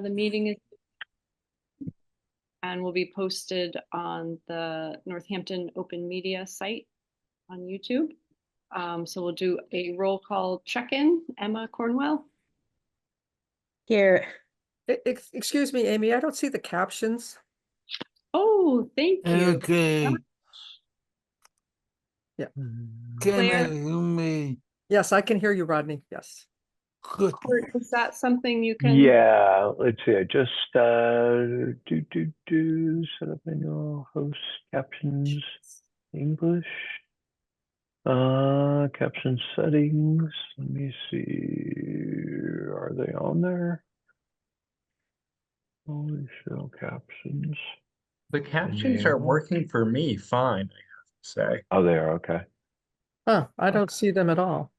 The meeting is and will be posted on the Northampton Open Media site on YouTube. So we'll do a roll call check-in. Emma Cornwell. Here. Excuse me, Amy, I don't see the captions. Oh, thank you. Okay. Yeah. Claire? Me. Yes, I can hear you, Rodney. Yes. Good. Is that something you can? Yeah, let's see. I just set up manual host captions English. Caption settings. Let me see. Are they on there? Only show captions. The captions are working for me fine, I have to say. Oh, they are okay. Huh, I don't see them at all.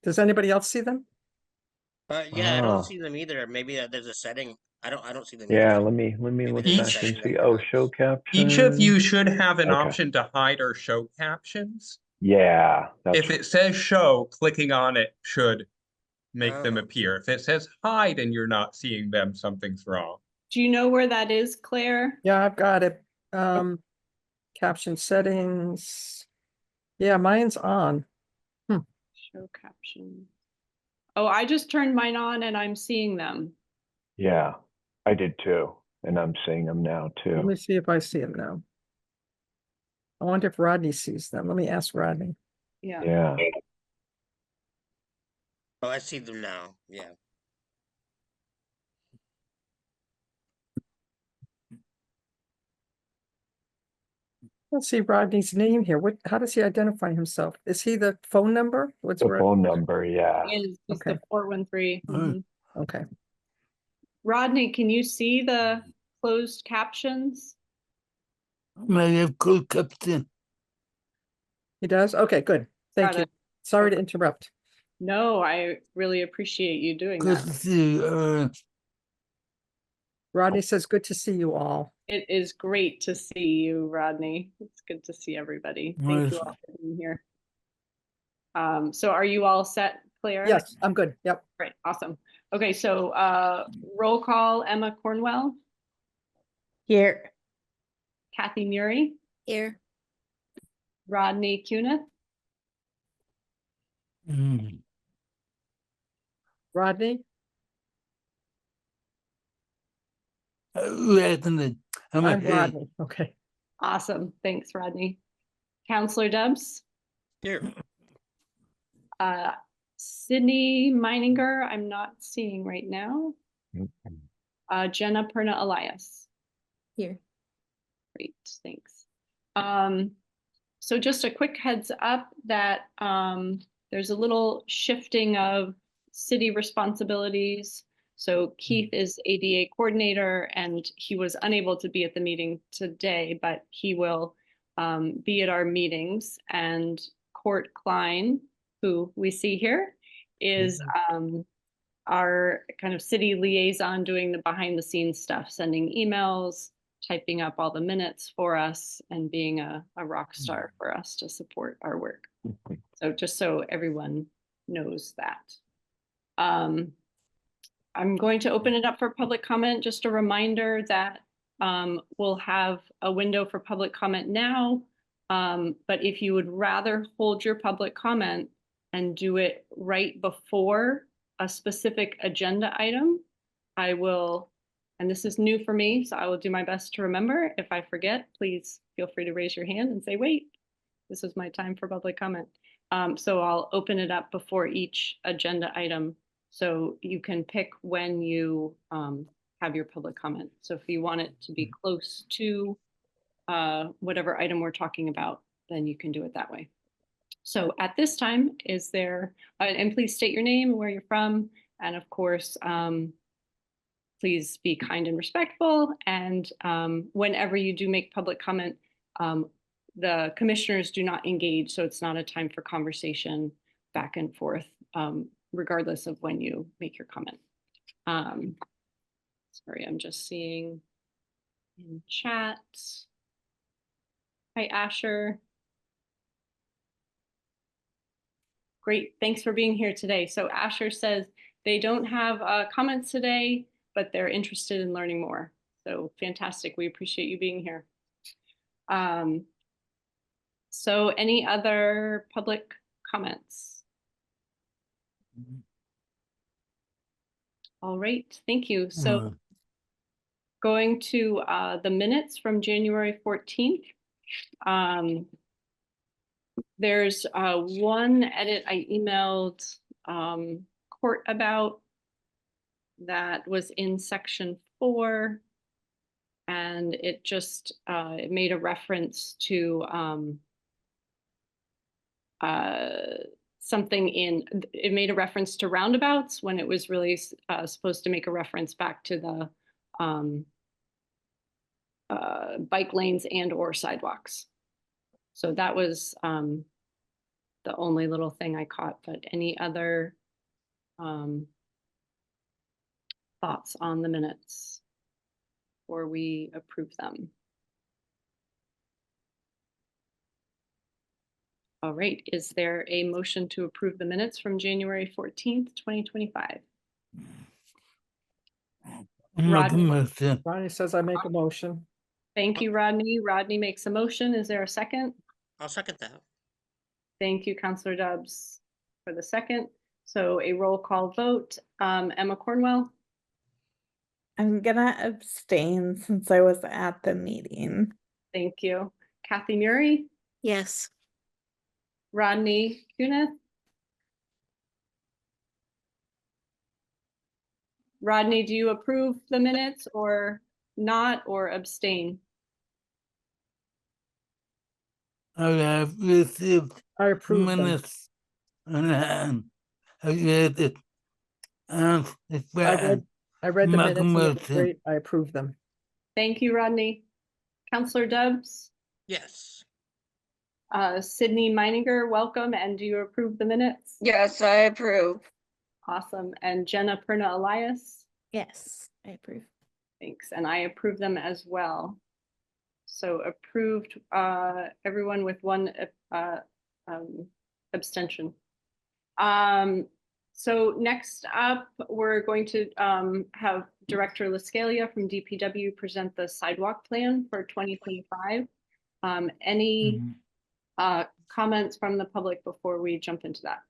Does anybody else see them? Yeah, I don't see them either. Maybe there's a setting. I don't see them Yeah, either. let me look there's a back and setting see. that Oh, works. show captions. Each of you should have an Okay. option to hide or show captions. Yeah, that's If it says show, clicking on it should make them Oh. appear. If it says hide and you're not seeing them, something's wrong. Do you know where that is, Claire? Yeah, I've got it. Caption settings. Yeah, mine's on. Show caption. Oh, I just turned mine on and I'm seeing them. yeah. I did too, and I'm seeing them now Let too. me see if I see them now. I wonder if Rodney sees them. Let me ask Rodney. Yeah. Yeah. Oh, I see them now. Yeah. Let's see Rodney's name here. How does he identify himself? Is he the phone number? What's The Rod- phone number, yeah. Is just Okay. the 413. Mhm. Okay. Rodney, can you see the closed captions? I have cool captain. He does? Okay, good. Thank Got you. it. Sorry Okay. to interrupt. No, I really appreciate you doing Good to that. see. Rodney says, good to see you all. It is great to see you, Rodney. It's good to see everybody. Thank you all for being here. So are you all set, Claire? Yes, I'm good. Yep. Great, awesome. Okay, so roll call, Emma Cornwell, Here. Kathy Murray, Here. Rodney Cunith, Rodney? I'm I'm Rodney. Okay. awesome. Thanks, Rodney. Counselor Dubs, Here. Sydney Meininger, I'm not seeing right now. Jenna Perna Elias. Here. Great, thanks. So just a quick heads up that there's a little shifting of city responsibilities. So Keith is ADA coordinator and he was unable to be at the meeting today, but he will be at our meetings. And Court Klein, who we see here, is our kind of city liaison doing the behind the scenes stuff, sending emails, typing up all the minutes for us, and being a rock star for us to support our work. So just so everyone knows that. I'm going to open it up for public comment. Just a reminder that we'll have a window for public comment now. But if you would rather hold your public comment and do it right before a specific agenda item, I will, and this is new for me, so I will do my best to remember. If I forget, please feel free to raise your hand and say, wait, this is my time for public comment. So I'll open it up before each agenda item so you can pick when you have your public comment. So if you want it to be close to whatever item we're talking about, then you can do it that way. So at this time, is there, and please state your name, where you're from, and of course, please be kind and respectful. And whenever you do make public comment, the commissioners do not engage, so it's not a time for conversation back and forth, regardless of when you make your comment. Sorry, I'm just seeing in chat. Hi, Asher. Great, thanks for being here today. So Asher says, They don't have comments today, but they're interested in learning more. So fantastic. We appreciate you being here. So any other public comments? All right, thank you. So going to the minutes from January 14th. There's one edit I emailed Court about that was in section 4. And it just it made a reference to something it made a reference to roundabouts when it was really supposed to make a reference back to the bike lanes and or sidewalks. So that was the only little thing I caught, but any other thoughts on the minutes before we approve them? All right, is there a motion to approve the minutes from January 14th, 2025? Rodney. Ronnie says I make a motion. Thank you, Rodney. Rodney makes a motion. Is there a second? I'll second that. Thank you, Counselor Dubs, for the second. So a roll call vote. Emma Cornwell, I'm gonna abstain since I was at the meeting. thank you. Kathy Murray, Yes. Rodney Kunith. Rodney, do you approve the minutes or not, or abstain? I have received I approve them. minutes on hand. I read it. And it's I read the Make a minutes. And they were motion. great. I approve them. Thank you, Rodney. Counselor Dubs, Yes. Sydney Meininger, welcome. And do you approve the minutes? Yes, I approve. Awesome. And Jenna Perna Elias? Yes, I approve. Thanks. And I approve them as well. So approved, everyone with one abstention. So next up, we're going to have Director Lascalia from DPW present the sidewalk plan for 2025. Any comments from the public before we jump into that?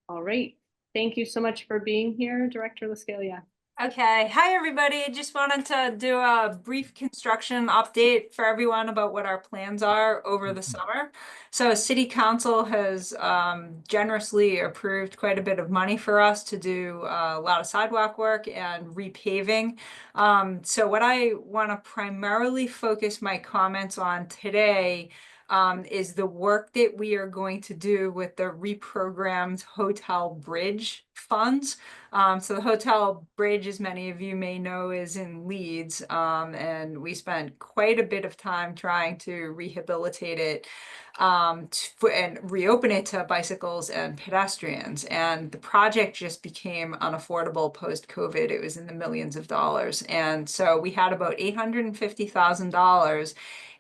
All right. Thank you so much for being here, Director Lascalia. Okay, hi everybody. Just wanted to do a brief construction update for everyone about what our plans are over the summer. So City Council has generously approved quite a bit of money for us to do a lot of sidewalk work and repaving. So what I want to primarily focus my comments on today is the work that we are going to do with the reprogrammed hotel bridge funds. So the hotel bridge, as many of you may know, is in Leeds, and we spent quite a bit of time trying to rehabilitate it and reopen it to bicycles and pedestrians. And the project just became unaffordable post-COVID. It was in the millions of dollars. And so we had about $850,000.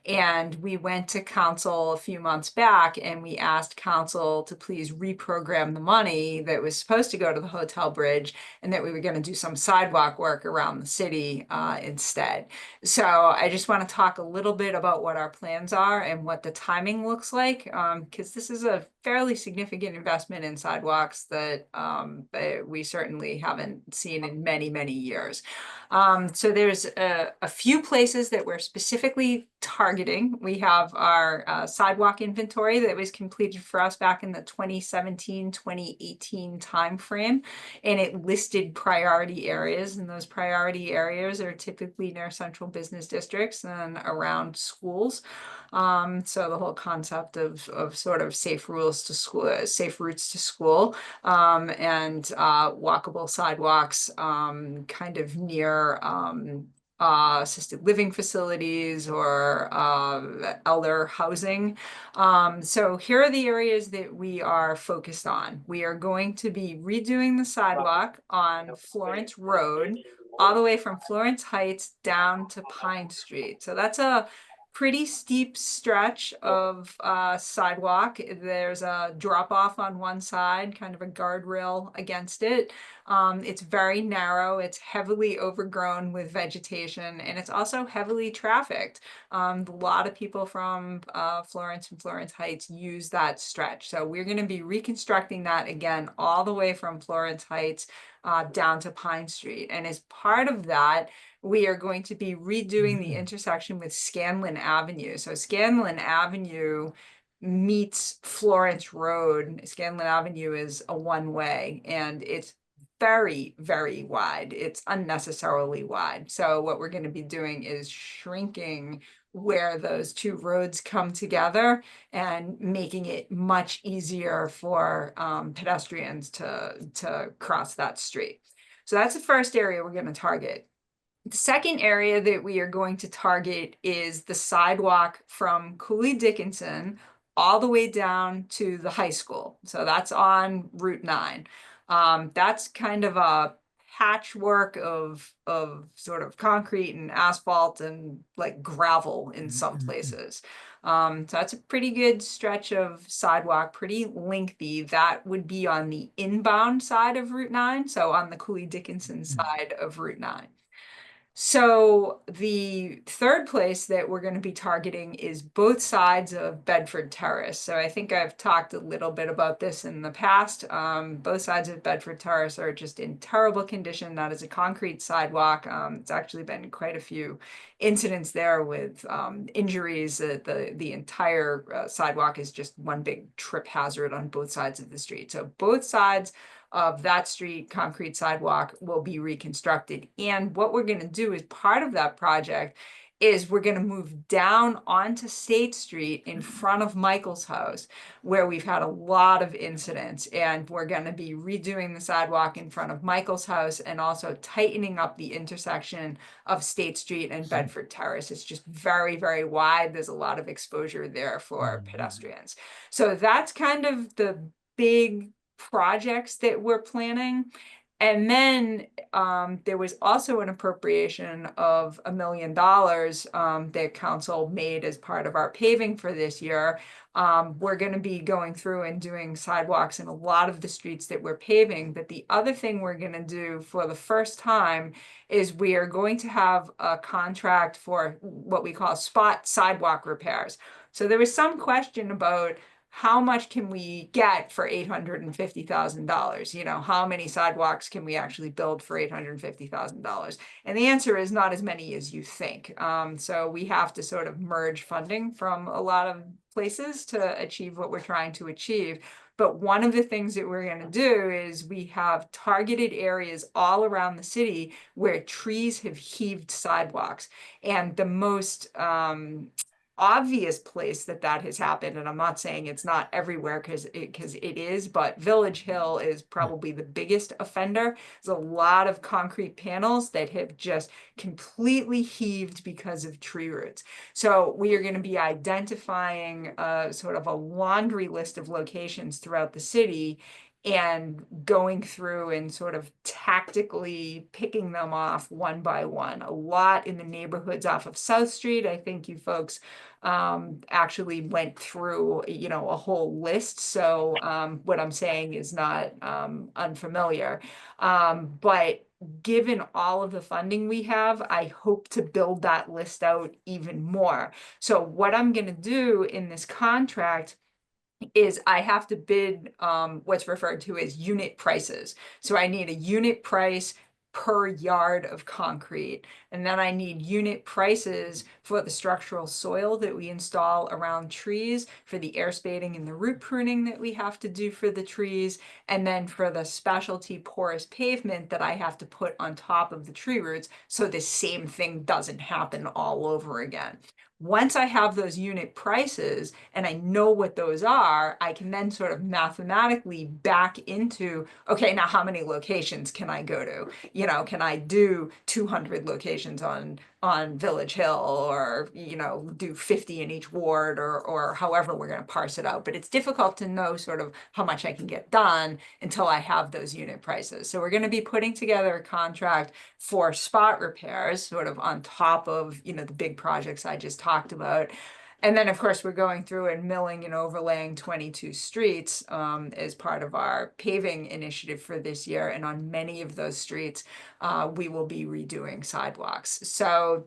And we went to council a few months back and we asked council to please reprogram the money that was supposed to go to the hotel bridge and that we were going to do some sidewalk work around the city instead. So I just want to talk a little bit about what our plans are and what the timing looks like, because this is a fairly significant investment in sidewalks that we certainly haven't seen in many, many years. So there's a few places that we're specifically targeting. We have our sidewalk inventory that was completed for us back in the 2017-2018 timeframe, and it listed priority areas, and those priority areas are typically near central business districts and around schools. So the whole concept of sort of safe rules to school, safe routes to school, and walkable sidewalks, kind of near assisted living facilities or elder housing. So here are the areas that we are focused on. We are going to be redoing the sidewalk on Florence Road, all the way from Florence Heights down to Pine Street. So that's a pretty steep stretch of sidewalk. There's a drop off on one side, kind of a guardrail against it. It's very narrow, it's heavily overgrown with vegetation, and it's also heavily trafficked. A lot of people from Florence and Florence Heights use that stretch. So we're going to be reconstructing that again, all the way from Florence Heights down to Pine Street. And as part of that, we are going to be redoing the intersection with Scanlon Avenue. So Scanlon Avenue meets Florence Road. Scanlon Avenue is a one-way, and it's very, very wide. It's unnecessarily wide. So what we're going to be doing is shrinking where those two roads come together and making it much easier for pedestrians to cross that street. So that's the first area we're going to target. The second area that we are going to target is the sidewalk from Cooley Dickinson all the way down to the high school. So that's on Route 9. That's kind of a patchwork of sort of concrete and asphalt and like gravel in some places. So that's a pretty good stretch of sidewalk, pretty lengthy. That would be on the inbound side of Route 9, so on the Cooley Dickinson side of Route 9. So the third place that we're going to be targeting is both sides of Bedford Terrace. So I think I've talked a little bit about this in the past. Both sides of Bedford Terrace are just in terrible condition. That is a concrete sidewalk. It's actually been quite a few incidents there with injuries. The entire sidewalk is just one big trip hazard on both sides of the street. So both sides of that street, concrete sidewalk, will be reconstructed. And what we're going to do as part of that project is we're going to move down onto State Street in front of Michael's house, where we've had a lot of incidents. And we're going to be redoing the sidewalk in front of Michael's house and also tightening up the intersection of State Street and Bedford Terrace. It's just very, very wide. There's a lot of exposure there for pedestrians. So that's kind of the big projects that we're planning. And then there was also an appropriation of $1 million that council made as part of our paving for this year. We're going to be going through and doing sidewalks in a lot of the streets that we're paving. But the other thing we're going to do for the first time is we are going to have a contract for what we call spot sidewalk repairs. So there was some question about how much can we get for $850,000? You know, how many sidewalks can we actually build for $850,000? And the answer is not as many as you think. So we have to sort of merge funding from a lot of places to achieve what we're trying to achieve. But one of the things that we're going to do is we have targeted areas all around the city where trees have heaved sidewalks. And the most obvious place that has happened, and I'm not saying it's not everywhere because it is, but Village Hill is probably the biggest offender. There's a lot of concrete panels that have just completely heaved because of tree roots. So we are going to be identifying sort of a laundry list of locations throughout the city and going through and sort of tactically picking them off one by one. A lot in the neighborhoods off of South Street. I think you folks actually went through, you know, a whole list. So what I'm saying is not unfamiliar. But given all of the funding we have, I hope to build that list out even more. So what I'm going to do in this contract is I have to bid what's referred to as unit prices. So I need a unit price per yard of concrete. And then I need unit prices for the structural soil that we install around trees, for the air spading and the root pruning that we have to do for the trees, and then for the specialty porous pavement that I have to put on top of the tree roots so the same thing doesn't happen all over again. Once I have those unit prices and I know what those are, I can then sort of mathematically back into, okay, now how many locations can I go to? You know, can I do 200 locations? stations on Village Hill, or, you know, do 50 in each ward, or however we're going to parse it out. But it's difficult to know sort of how much I can get done until I have those unit prices. So we're going to be putting together a contract for spot repairs, sort of on top of, you know, the big projects I just talked about. And then, of course, we're going through and milling and overlaying 22 streets as part of our paving initiative for this year. And on many of those streets, we will be redoing sidewalks. So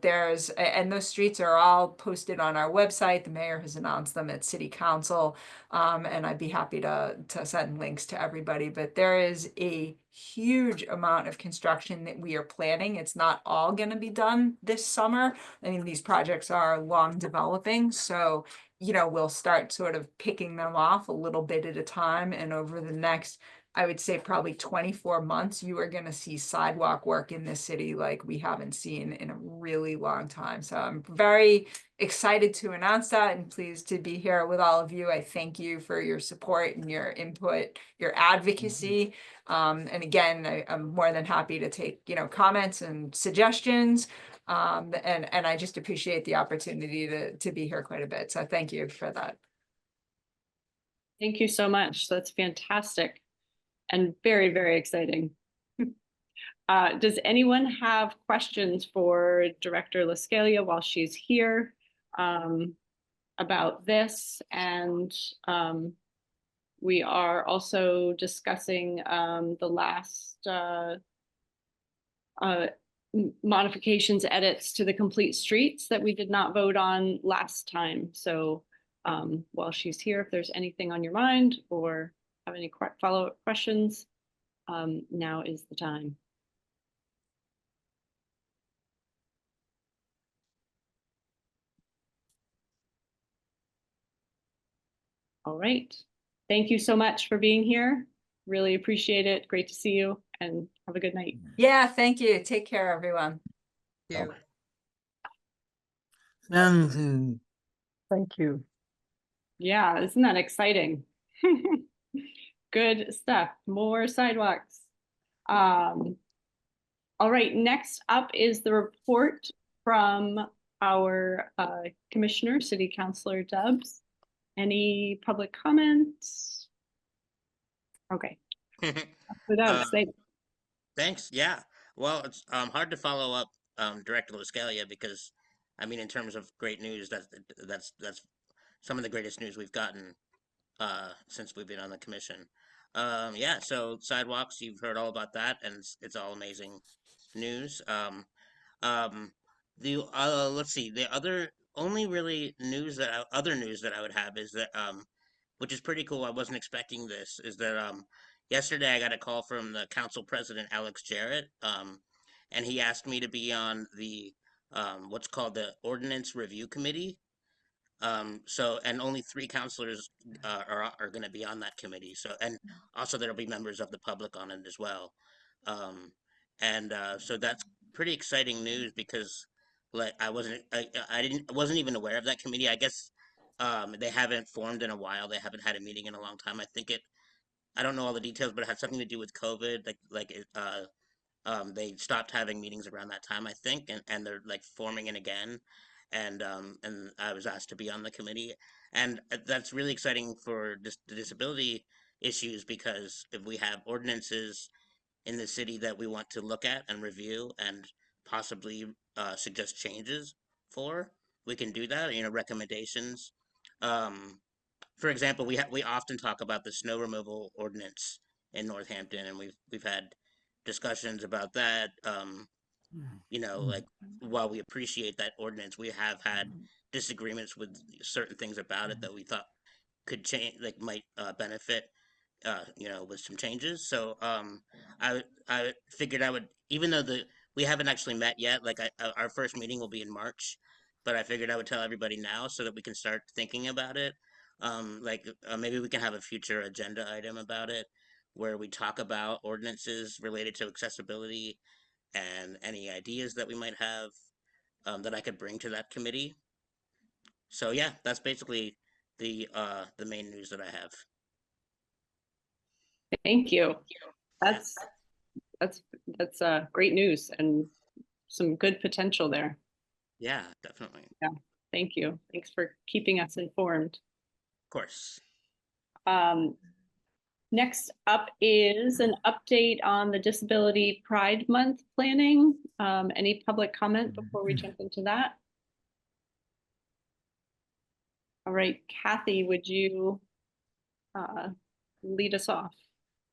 and those streets are all posted on our website. The mayor has announced them at City Council, and I'd be happy to send links to everybody. But there is a huge amount of construction that we are planning. It's not all going to be done this summer. I mean, these projects are long developing, so, you know, we'll start sort of picking them off a little bit at a time. And over the next, I would say probably 24 months, you are going to see sidewalk work in this city like we haven't seen in a really long time. So I'm very excited to announce that and pleased to be here with all of you. I thank you for your support and your input, your advocacy. And again, I'm more than happy to take, you know, comments and suggestions. And I just appreciate the opportunity to be here quite a bit. So thank you for that. Thank you so much. That's fantastic and very, very exciting. Does anyone have questions for Director LaScalia while she's here about this? And we are also discussing the last modifications, edits to the complete streets that we did not vote on last time. So while she's here, if there's anything on your mind or have any follow-up questions, now is the time. All right. Thank you so much for being here. Really appreciate it. Great to see you, and have a good night. Yeah, thank you. Take care, everyone. Thank you. And Thank you. Yeah, isn't that exciting? Good stuff. More sidewalks. All right, next up is the report from our Commissioner, City Councilor Dubs. Any public comments? Okay. Without saying. Thanks. Yeah. Well, it's hard to follow up Director LaScalia because, I mean, in terms of great news, that's some of the greatest news we've gotten since we've been on the commission. Yeah. So sidewalks, you've heard all about that, and it's all amazing news. Let's see, the only really other news that I would have is that which is pretty cool. I wasn't expecting this. Is that yesterday I got a call from the council president, Alex Jarrett, and he asked me to be on the what's called the Ordinance Review Committee. So, and only 3 councilors are going to be on that committee. So, and also there'll be members of the public on it as well. So that's pretty exciting news because, like, I wasn't even aware of that committee. I guess they haven't formed in a while. They haven't had a meeting in a long time. I don't know all the details, but it had something to do with COVID. They stopped having meetings around that time, I think, and they're like forming it again. And I was asked to be on the committee, and that's really exciting for the disability issues because if we have ordinances in the city that we want to look at and review and possibly suggest changes for, we can do that. You know, recommendations. For example, we often talk about the snow removal ordinance in Northampton, and we've had discussions about that. You know, like, while we appreciate that ordinance, we have had disagreements with certain things about it that we thought could change, like might benefit, you know, with some changes. So I figured I would, even though we haven't actually met yet, like our first meeting will be in March, but I figured I would tell everybody now so that we can start thinking about it. Maybe we can have a future agenda item about it where we talk about ordinances related to accessibility and any ideas that we might have that I could bring to that committee. So yeah, that's basically the main news that I have. Thank you. That's great news and some good potential there. Yeah, definitely. Thank you. Thanks for keeping us informed. Of course. Next up is an update on the Disability Pride Month planning. Any public comment before we jump into that? All right, Kathy, would you lead us off?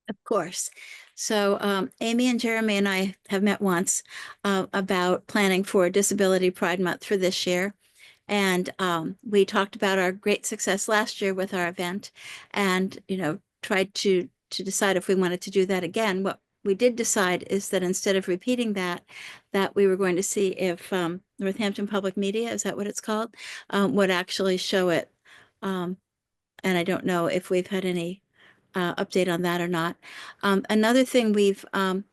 Of course. So Amy and Jeremy and I have met once about planning for Disability Pride Month for this year. And we talked about our great success last year with our event and, tried to decide if we wanted to do that again. What we did decide is that instead of repeating that we were going to see if Northampton Public Media, is that what it's called, would actually show it. And I don't know if we've had any update on that or not. Another thing the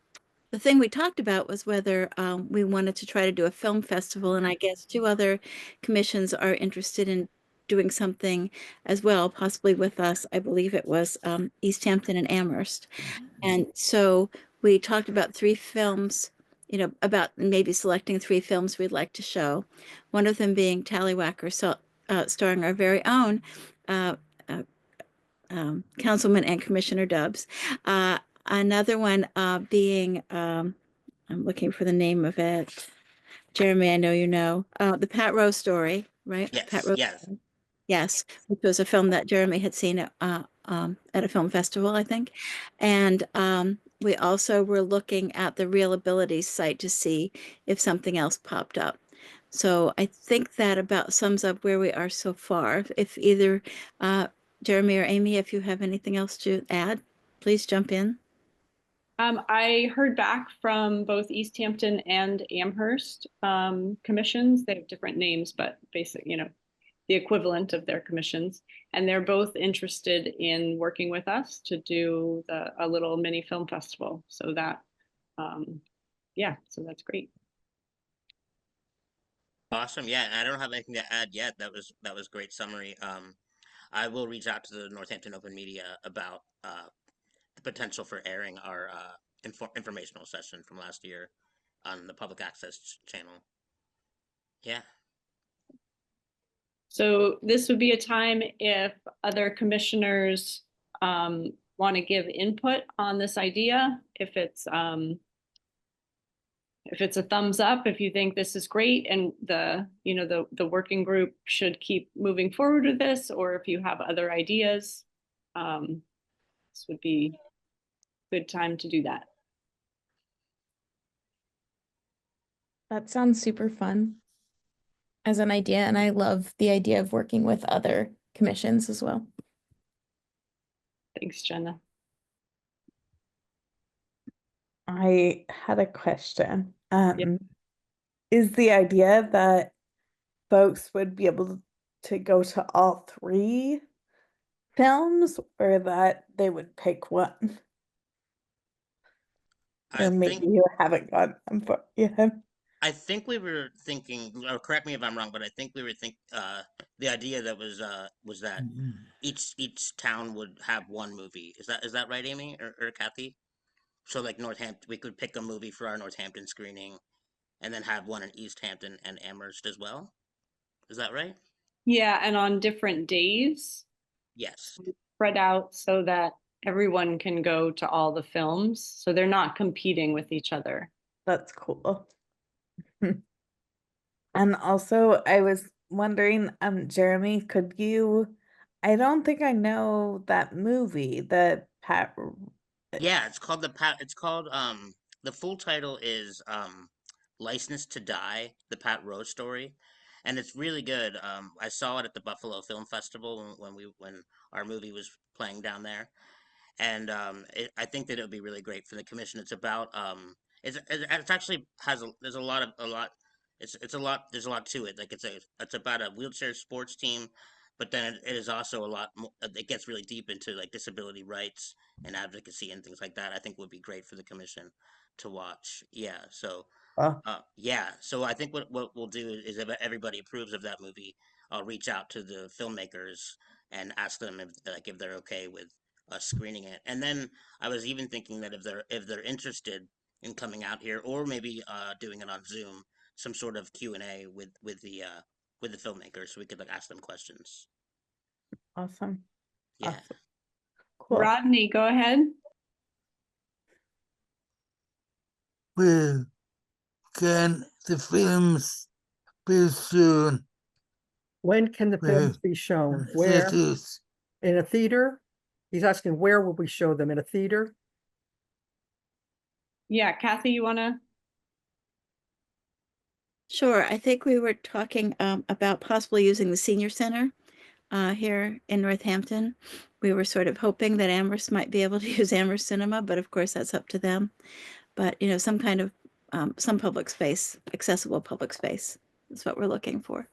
thing we talked about was whether we wanted to try to do a film festival, and I guess 2 other commissions are interested in doing something as well, possibly with us. I believe it was East Hampton and Amherst. And so we talked about 3 films, about maybe selecting 3 films we'd like to show. One of them being Tallywhacker, starring our very own Councilman and Commissioner Dubs. Another one being, I'm looking for the name of it. Jeremy, I know you know. The Pat Rose story, right? Yes, Pat Rose. yes. Yes, which was a film that Jeremy had seen at a film festival, I think. And we also were looking at the Real Abilities site to see if something else popped up. So I think that about sums up where we are so far. If either Jeremy or Amy, if you have anything else to add, please jump in. I heard back from both East Hampton and Amherst commissions. They have different names, but basically, the equivalent of their commissions. And they're both interested in working with us to do a little mini film festival. So that, so that's great. Awesome. Yeah, I don't have anything to add yet. That was great summary. I will reach out to the Northampton Open Media about the potential for airing our informational session from last year on the public access channel. Yeah. So this would be a time if other commissioners want to give input on this idea. If it's a thumbs up, if you think this is great and the working group should keep moving forward with this, or if you have other ideas, this would be a good time to do that. That sounds super fun as an idea, and I love the idea of working with other commissions as well. Thanks, Jenna. I had a question. Yeah. Is the idea that folks would be able to go to all 3 films, or that they would pick one? Or maybe you haven't got them for yet. I think we were thinking, or correct me if I'm wrong, but I think we were the idea that was that each town would have one movie. Is that right, Amy or Kathy? So like Northampton, we could pick a movie for our Northampton screening, and then have one in East Hampton and Amherst as well. Is that right? Yeah, and on different days. Yes. Spread out so that everyone can go to all the films, so they're not competing with each other. That's cool. And also, I was wondering, Jeremy, could you? I don't think I know that movie, the Pat. Yeah, it's called the full title is License to Die, the Pat Rose story, and it's really good. I saw it at the Buffalo Film Festival when our movie was playing down there, and I think that it would be really great for the commission. It's about it's actually there's a lot there's a lot to it. Like it's about a wheelchair sports team, but then it is also a lot more. It gets really deep into like disability rights and advocacy and things like that. I think would be great for the commission to watch. Yeah, so yeah, so I think what we'll do is if everybody approves of that movie, I'll reach out to the filmmakers and ask them if they're okay with us screening it. And then I was even thinking that if they're interested in coming out here, or maybe doing it on Zoom, some sort of Q&A with the filmmakers, so we could like ask them questions. Awesome. Yeah. Awesome. Cool. Rodney, go ahead. Where can the films be shown? When can the Where films be shown? Where? theaters? In a theater? He's asking where will we show them? In a theater? Yeah, Kathy, you wanna? Sure, I think we were talking about possibly using the senior center here in Northampton. We were sort of hoping that Amherst might be able to use Amherst Cinema, but of course that's up to them. But you know, some kind of some public space, accessible public space, is what we're looking for.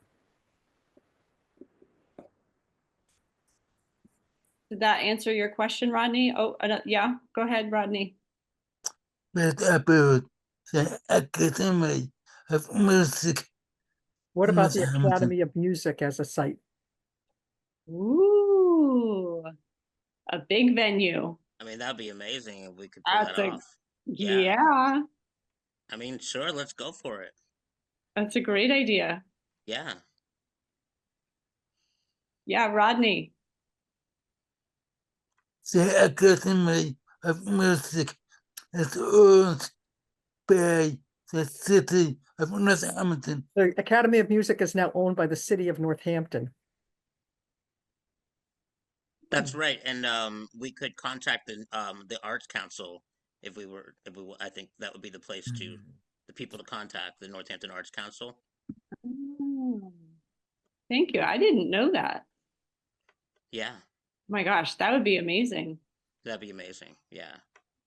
Did that answer your question, Rodney? Oh, yeah, go ahead, Rodney. What about the Academy of Music? What in about the Northampton? Academy of Music as a site? Ooh, a big venue. I mean, that'd be amazing if we could pull That's that a, off. yeah, I mean, sure, let's go for it. that's a great idea. Yeah. Yeah, Rodney. The Academy of Music is owned by the city of Northampton. The Academy of Music is now owned by the city of Northampton. That's right, and we could contact the Arts Council if we I think that would be the place to the people to contact, the Northampton Arts Council. Oh, thank you. I didn't know that. Yeah, My gosh, that would be amazing. that'd be amazing. Yeah.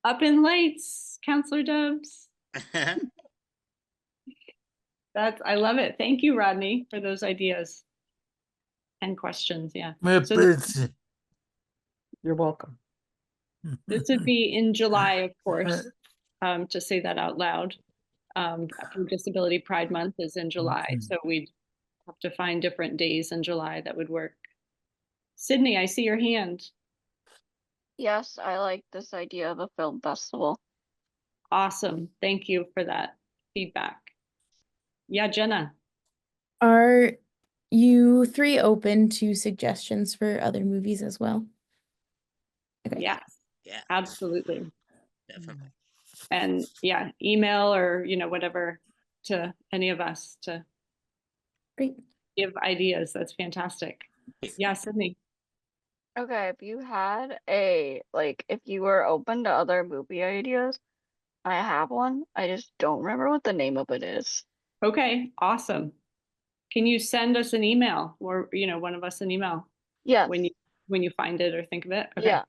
Up in lights, Counselor Dubs. I love it. Thank you, Rodney, for those ideas and questions. Yeah. My So birthday. You're welcome. this would be in July, of course, to say that out loud. For Disability Pride Month is in July, so we'd have to find different days in July that would work. Sydney, I see your hand. Yes, I like this idea of a film festival. Awesome. Thank you for that feedback. Yeah, Jenna. Are you three open to suggestions for other movies as well? Okay. Yes, Yeah, absolutely. definitely. And yeah, email or, whatever to any of us to Great. give ideas. That's fantastic. Yeah, Sydney. Okay, if you had if you were open to other movie ideas, I have one. I just don't remember what the name of it is. Okay, awesome. Can you send us an email or, one of us an email Yes. when you find it or think of it? Okay. Yeah.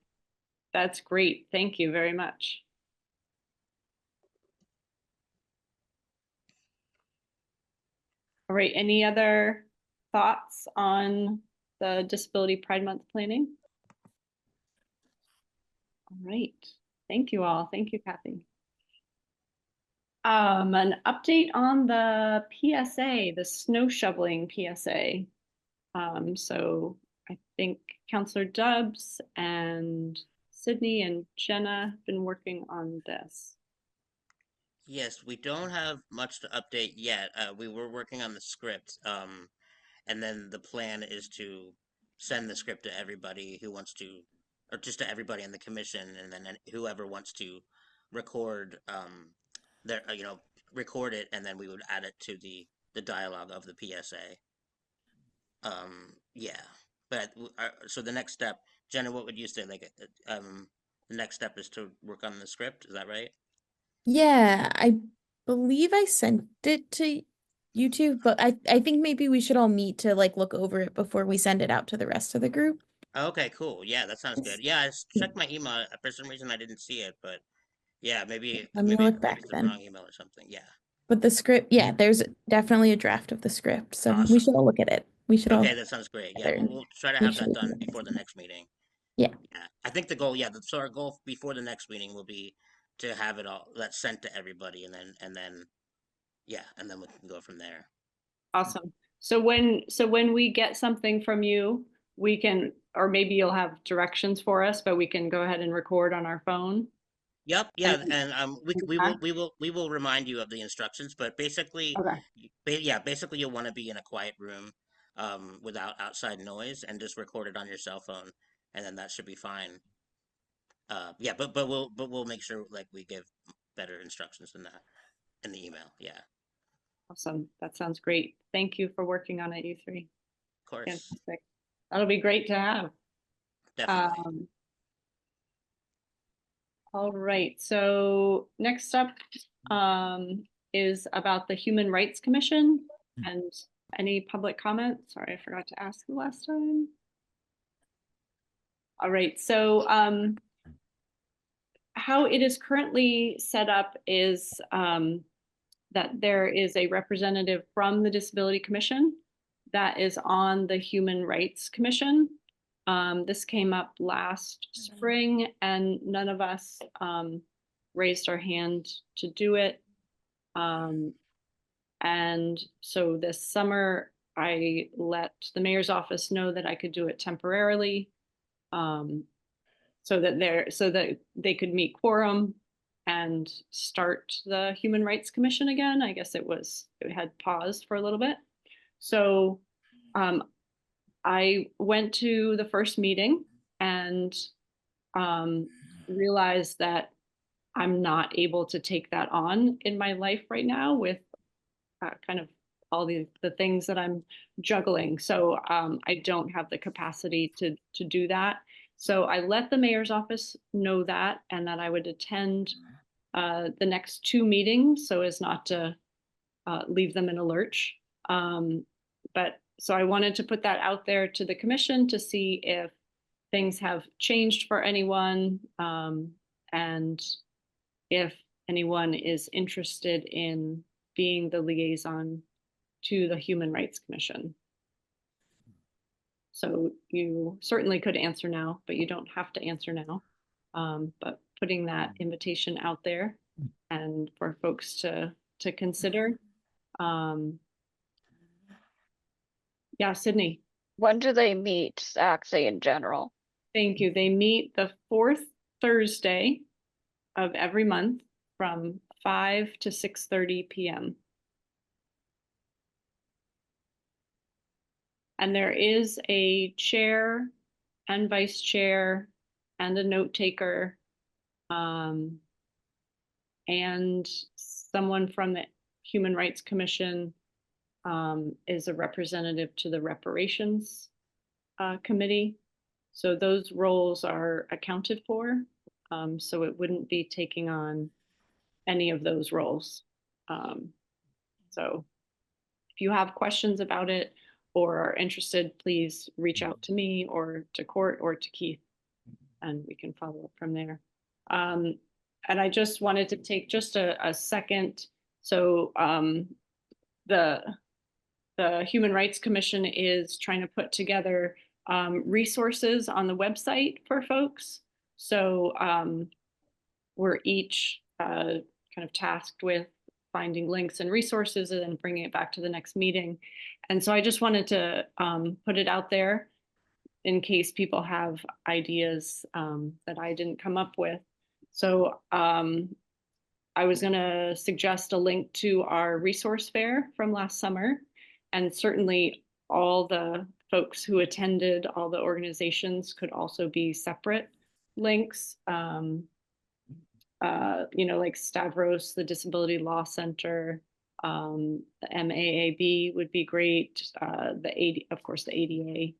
That's great. Thank you very much. All right, any other thoughts on the Disability Pride Month planning? All right, thank you all. Thank you, Kathy. An update on the PSA, the snow shoveling PSA. So I think Counselor Dubs and Sydney and Jenna have been working on this. Yes, we don't have much to update yet. We were working on the script, and then the plan is to send the script to everybody who wants to, or just to everybody in the commission, and then whoever wants to record, record it, and then we would add it to the dialogue of the PSA. Yeah, but so the next step, Jenna, what would you say? The next step is to work on the script. Is that right? Yeah, I believe I sent it to you two, but I think maybe we should all meet to look over it before we send it out to the rest of the group. Okay, cool. Yeah, that sounds good. Yeah, I checked my email. For some reason, I didn't see it, but yeah, maybe Let me look back it's the then. wrong email or something. Yeah. But the script, yeah, there's definitely a draft of the script, so we Awesome. should all look at it. We should all Okay, that sounds great. Yeah, together we'll try to make have sure that we done can before the organize next meeting. Yeah. Yeah, I think the goal, so our goal before the next meeting will be to have it all that's sent to everybody, and then yeah, and then we can go from there. Awesome. So when we get something from you, we can, or maybe you'll have directions for us, but we can go ahead and record on our phone. Yep, yeah, And- and we will remind you of the instructions, but basically, Okay, yeah, basically you'll want to be in a quiet room, without outside noise, and just record it on your cell phone, and then that should be fine. Yeah, but we'll make sure like we give better instructions than that in the email. Yeah, awesome. That sounds great. Thank you for working on it, you three. of course, Fantastic. That'll be great to have. definitely. All right, so next up is about the Human Rights Commission and any public comment. Sorry, I forgot to ask the last time. All right, so how it is currently set up is that there is a representative from the Disability Commission that is on the Human Rights Commission. This came up last spring and none of us raised our hand to do it. And so this summer, I let the mayor's office know that I could do it temporarily. So that they could meet quorum and start the Human Rights Commission again. I guess it had paused for a little bit. So I went to the first meeting and realized that I'm not able to take that on in my life right now with kind of all the things that I'm juggling. So I don't have the capacity to do that. So I let the mayor's office know that and that I would attend the next 2 meetings so as not to leave them in a lurch. But so I wanted to put that out there to the commission to see if things have changed for anyone and if anyone is interested in being the liaison to the Human Rights Commission. So you certainly could answer now, but you don't have to answer now. But putting that invitation out there and for folks to consider. Yeah, Sydney. When do they meet, actually, in general? Thank you. They meet the 4th Thursday of every month from 5 to 6:30 p.m. And there is a chair and vice chair and a note taker and someone from the Human Rights Commission is a representative to the reparations committee. So those roles are accounted for. So it wouldn't be taking on any of those roles. So if you have questions about it or are interested, please reach out to me or to Court or to Keith and we can follow up from there. And I just wanted to take just a second. So the Human Rights Commission is trying to put together resources on the website for folks. So we're each kind of tasked with finding links and resources and then bringing it back to the next meeting. And so I just wanted to put it out there in case people have ideas that I didn't come up with. So I was going to suggest a link to our resource fair from last summer. And certainly all the folks who attended, all the organizations could also be separate links. Like Stavros, the Disability Law Center, the MAAB would be great. Of course, the ADA.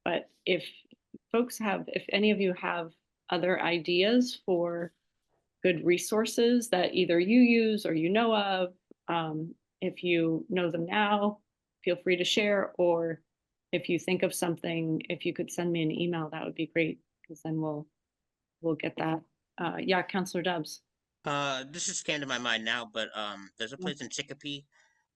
But if any of you have other ideas for good resources that either you use or you know of, if you know them now, feel free to share, or if you think of something, if you could send me an email, that would be great, because then we'll get that. Yeah, Councillor Dubs. This just came to my mind now, but there's a place in Chicopee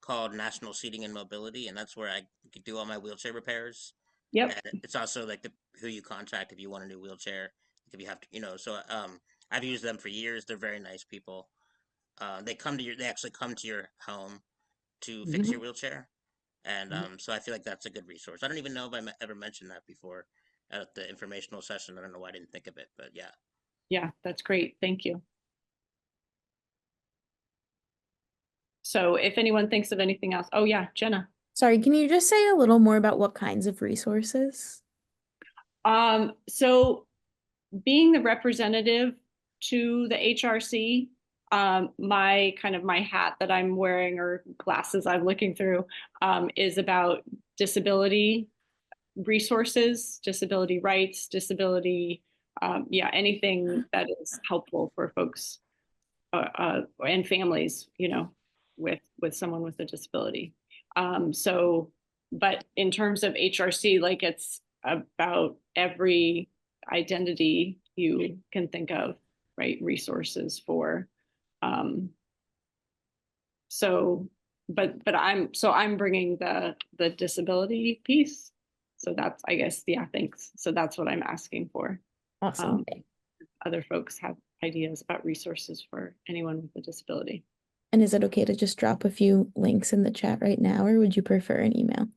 called National Seating and Mobility, and that's where I could do all my wheelchair repairs. Yep. And it's also like who you contact if you want a new wheelchair, if you have to, so I've used them for years. They're very nice people. They actually come to your home to fix your wheelchair, and so I feel like that's a good resource. I don't even know if I ever mentioned that before at the informational session. I don't know why I didn't think of it, but yeah. Yeah, that's great. Thank you. So if anyone thinks of anything else, oh yeah, Jenna. Sorry, can you just say a little more about what kinds of resources? So being the representative to the HRC, my hat that I'm wearing or glasses I'm looking through is about disability resources, disability rights, disability, anything that is helpful for folks and families, with someone with a disability. But in terms of HRC, like it's about every identity you can think of, right? Resources for, but I'm bringing the disability piece. So that's, I guess, yeah, thanks. So that's what I'm asking for. Awesome. Other folks have ideas about resources for anyone with a disability. And is it okay to just drop a few links in the chat right now, or would you prefer an email?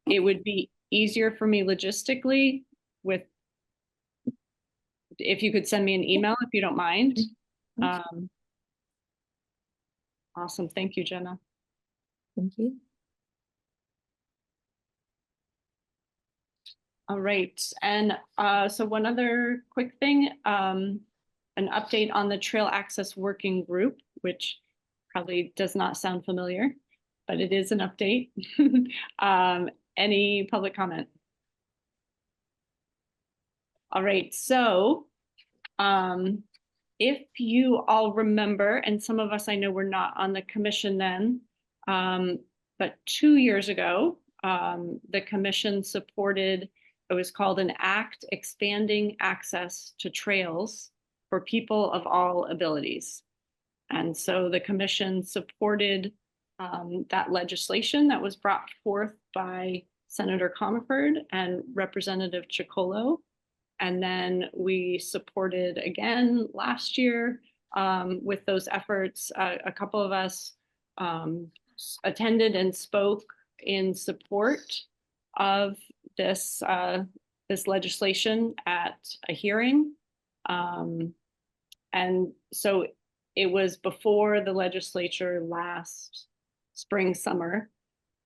It would be easier for me logistically if you could send me an email, if you don't mind. Awesome. Thank you, Jenna. Thank you. All right. And so one other quick thing, an update on the Trail Access Working Group, which probably does not sound familiar, but it is an update. Any public comment? All right. So if you all remember, and some of us I know were not on the commission then, but 2 years ago, the commission supported, it was called an act expanding access to trails for people of all abilities. And so the commission supported that legislation that was brought forth by Senator Comerford and Representative Chicolo. And then we supported again last year with those efforts. A couple of us attended and spoke in support of this legislation at a hearing. And so it was before the legislature last spring, summer,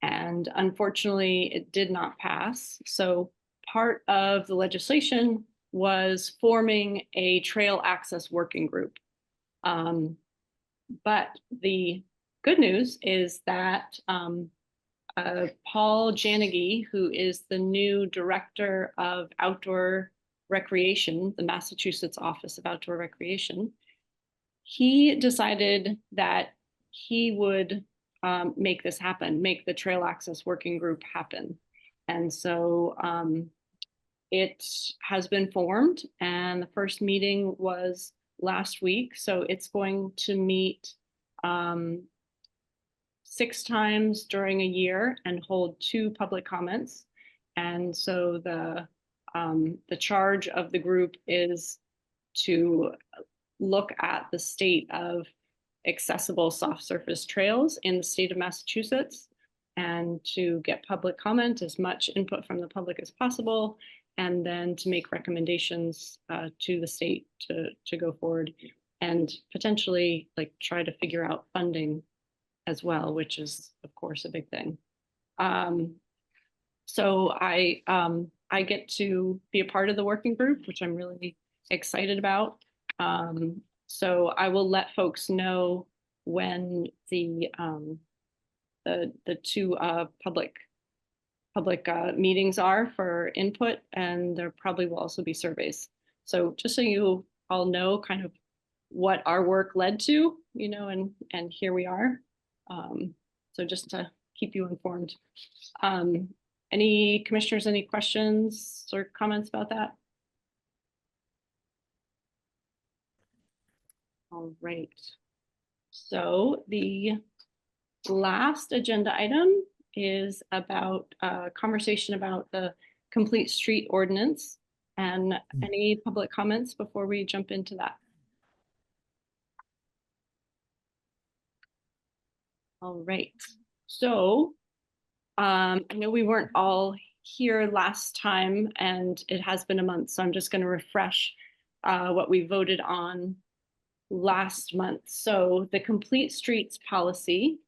and unfortunately it did not pass. So part of the legislation was forming a trail access working group. But the good news is that Paul Janegi, who is the new director of outdoor recreation, the Massachusetts Office of Outdoor Recreation, he decided that he would make this happen, make the Trail Access Working Group happen. And so it has been formed, and the first meeting was last week. So it's going to meet 6 times during a year and hold 2 public comments. And so the charge of the group is to look at the state of accessible soft surface trails in the state of Massachusetts and to get public comment, as much input from the public as possible, and then to make recommendations to the state to go forward and potentially like try to figure out funding as well, which is of course a big thing. So I get to be a part of the working group, which I'm really excited about. So I will let folks know when the 2 public meetings are for input, and there probably will also be surveys. So just so you all know kind of what our work led to, and here we are. So just to keep you informed. Any commissioners, any questions or comments about that? All right. So the last agenda item is about a conversation about the complete street ordinance, and any public comments before we jump into that. All right. So I know we weren't all here last time and it has been a month, so I'm just going to refresh what we voted on last month. So the complete streets policy,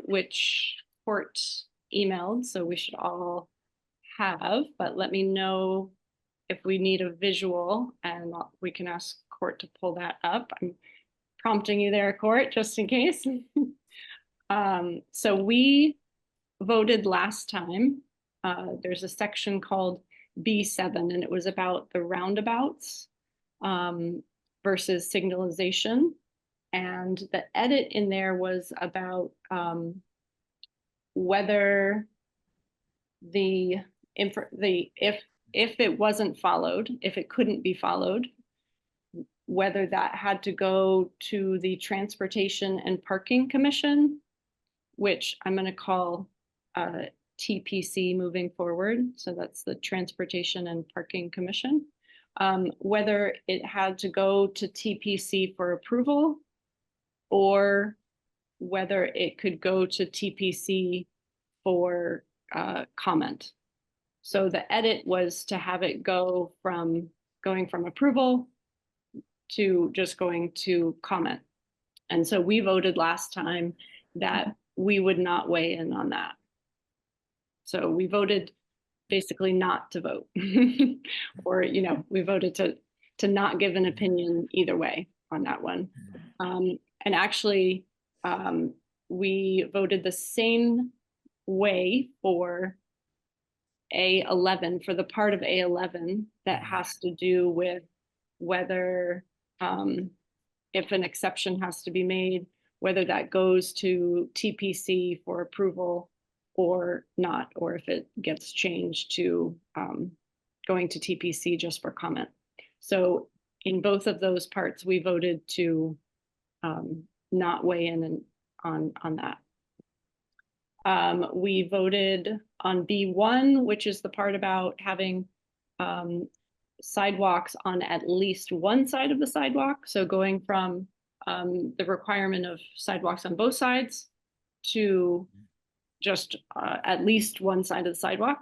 which Court emailed, so we should all have, but let me know if we need a visual, and we can ask Court to pull that up. I'm prompting you there, Court, just in case. So we voted last time. There's a section called B7, and it was about the roundabouts versus signalization. And the edit in there was about whether if it wasn't followed, if it couldn't be followed, whether that had to go to the Transportation and Parking Commission, which I'm going to call TPC moving forward. So that's the Transportation and Parking Commission. Whether it had to go to TPC for approval, or whether it could go to TPC for comment. So the edit was to have it go from going from approval to just going to comment. And so we voted last time that we would not weigh in on that. So we voted basically not to vote or, you know, we voted to not give an opinion either way on that one. And actually, we voted the same way for A11, for the part of A11 that has to do with whether, if an exception has to be made, whether that goes to TPC for approval or not, or if it gets changed to going to TPC just for comment. So in both of those parts, we voted to not weigh in on that. We voted on B1, which is the part about having sidewalks on at least one side of the sidewalk. So going from the requirement of sidewalks on both sides to just at least one side of the sidewalk.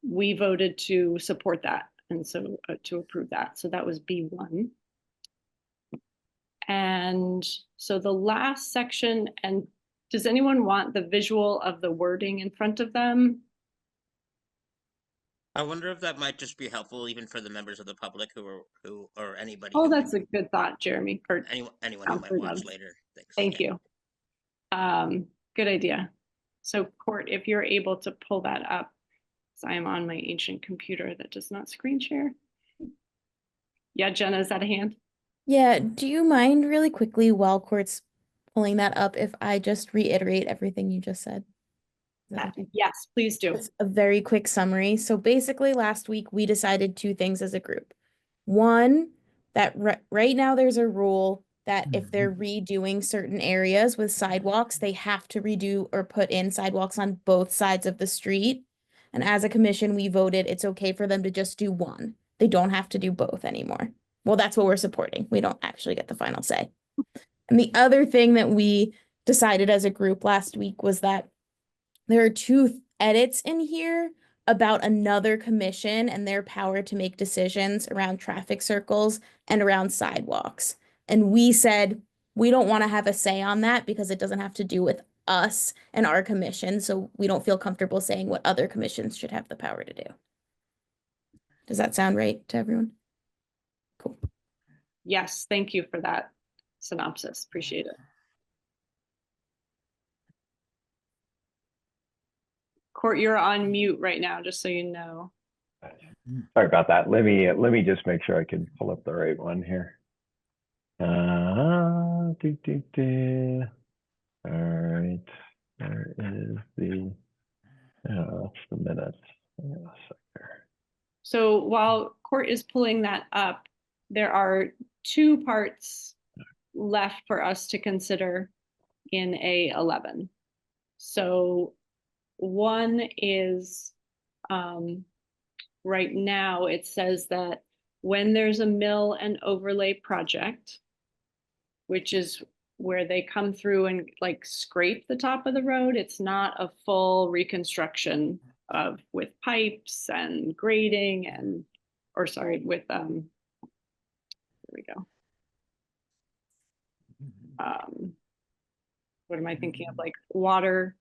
We voted to support that, and so to approve that. So that was B1. And so the last section, and does anyone want the visual of the wording in front of them? I wonder if that might just be helpful even for the members of the public or anybody. Oh, that's a good thought, Jeremy. Or anyone who might watch later. Thanks. Thank you. Good idea. So Court, if you're able to pull that up, so I am on my ancient computer that does not screen share. Yeah, Jenna, is that a hand? Yeah, do you mind really quickly while Court's pulling that up if I just reiterate everything you just said? Is that okay? Yes, please do. It's a very quick summary. So basically last week we decided two things as a group. One, that right now there's a rule that if they're redoing certain areas with sidewalks, they have to redo or put in sidewalks on both sides of the street. And as a commission, we voted it's okay for them to just do one. They don't have to do both anymore. Well, that's what we're supporting. We don't actually get the final say. And the other thing that we decided as a group last week was that there are two edits in here about another commission and their power to make decisions around traffic circles and around sidewalks. And we said, we don't want to have a say on that because it doesn't have to do with us and our commission. So we don't feel comfortable saying what other commissions should have the power to do. Does that sound right to everyone? Cool. Yes, thank you for that synopsis. Appreciate it. Court, you're on mute right now, just so you know. Sorry about that. Let me just make sure I can pull up the right one here. All right, there is the that's the minutes. So while Court is pulling that up, there are two parts left for us to consider in A11. So one is right now it says that when there's a mill and overlay project, which is where they come through and like scrape the top of the road, it's not a full reconstruction with pipes and grading and or sorry, with, there we go. What am I thinking of? Like water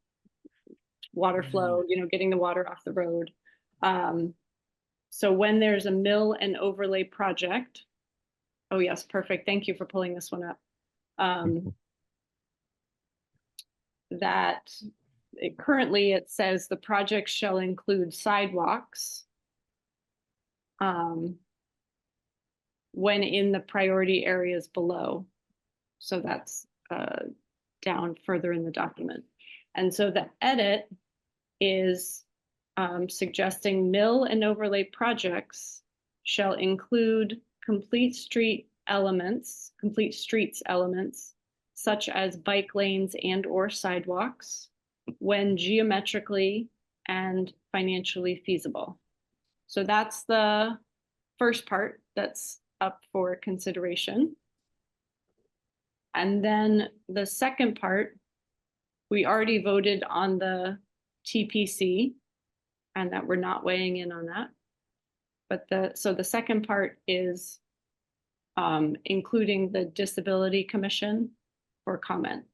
flow, you know, getting the water off the road. So when there's a mill and overlay project, oh yes, perfect. Thank you for pulling this one up. That currently it says the project shall include sidewalks when in the priority areas below. So that's down further in the document. And so the edit is suggesting mill and overlay projects shall include complete streets elements, such as bike lanes and or sidewalks when geometrically and financially feasible. So that's the first part that's up for consideration. And then the second part, we already voted on the TPC and that we're not weighing in on that. But so the second part is including the Disability Commission for comment.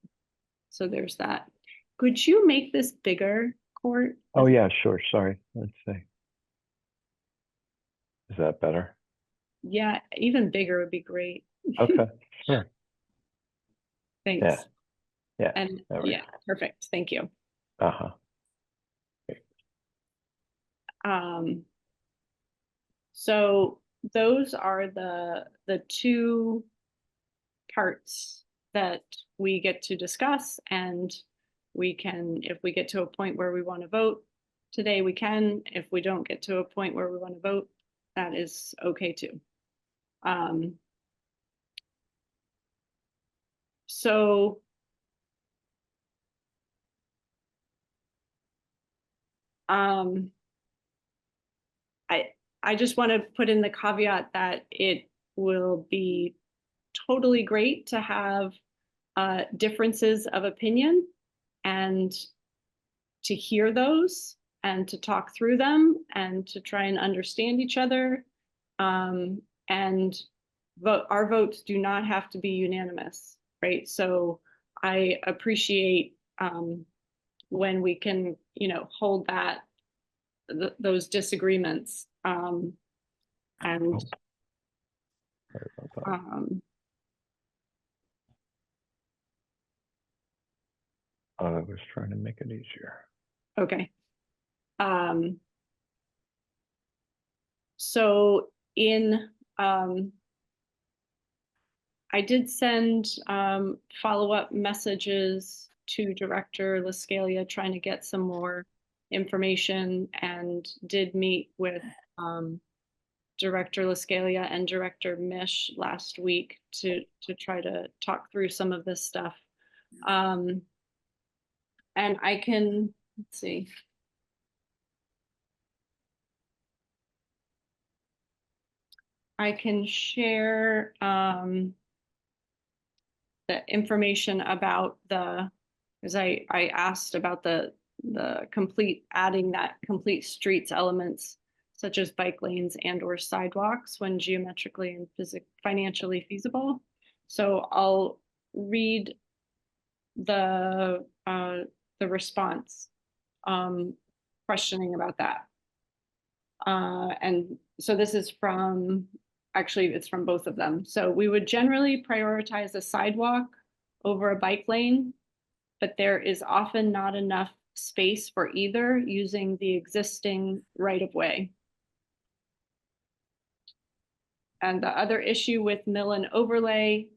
So there's that. Could you make this bigger, Court? Oh yeah, sure. Sorry. Let's see. Is that better? Yeah, even bigger would be great. Okay, sure. Thanks. Yeah. Yeah. And yeah, perfect. Thank you. Uh-huh. So those are the two parts that we get to discuss, and we can, if we get to a point where we want to vote today, we can. If we don't get to a point where we want to vote, that is okay too. So I just want to put in the caveat that it will be totally great to have differences of opinion and to hear those and to talk through them and to try and understand each other. And our votes do not have to be unanimous, right? So I appreciate when we can, you know, hold that those disagreements. And Sorry about that. I was trying to make it easier. Okay. So in I did send follow-up messages to Director Lascalia trying to get some more information, and did meet with Director Lascalia and Director Mish last week to try to talk through some of this stuff. And I can, let's see. I can share the information about because I asked about the adding that complete streets elements such as bike lanes and or sidewalks when geometrically and financially feasible. So I'll read the response questioning about that. And so this is from, actually it's from both of them. So we would generally prioritize a sidewalk over a bike lane, but there is often not enough space for either using the existing right-of-way. And the other issue with mill and overlay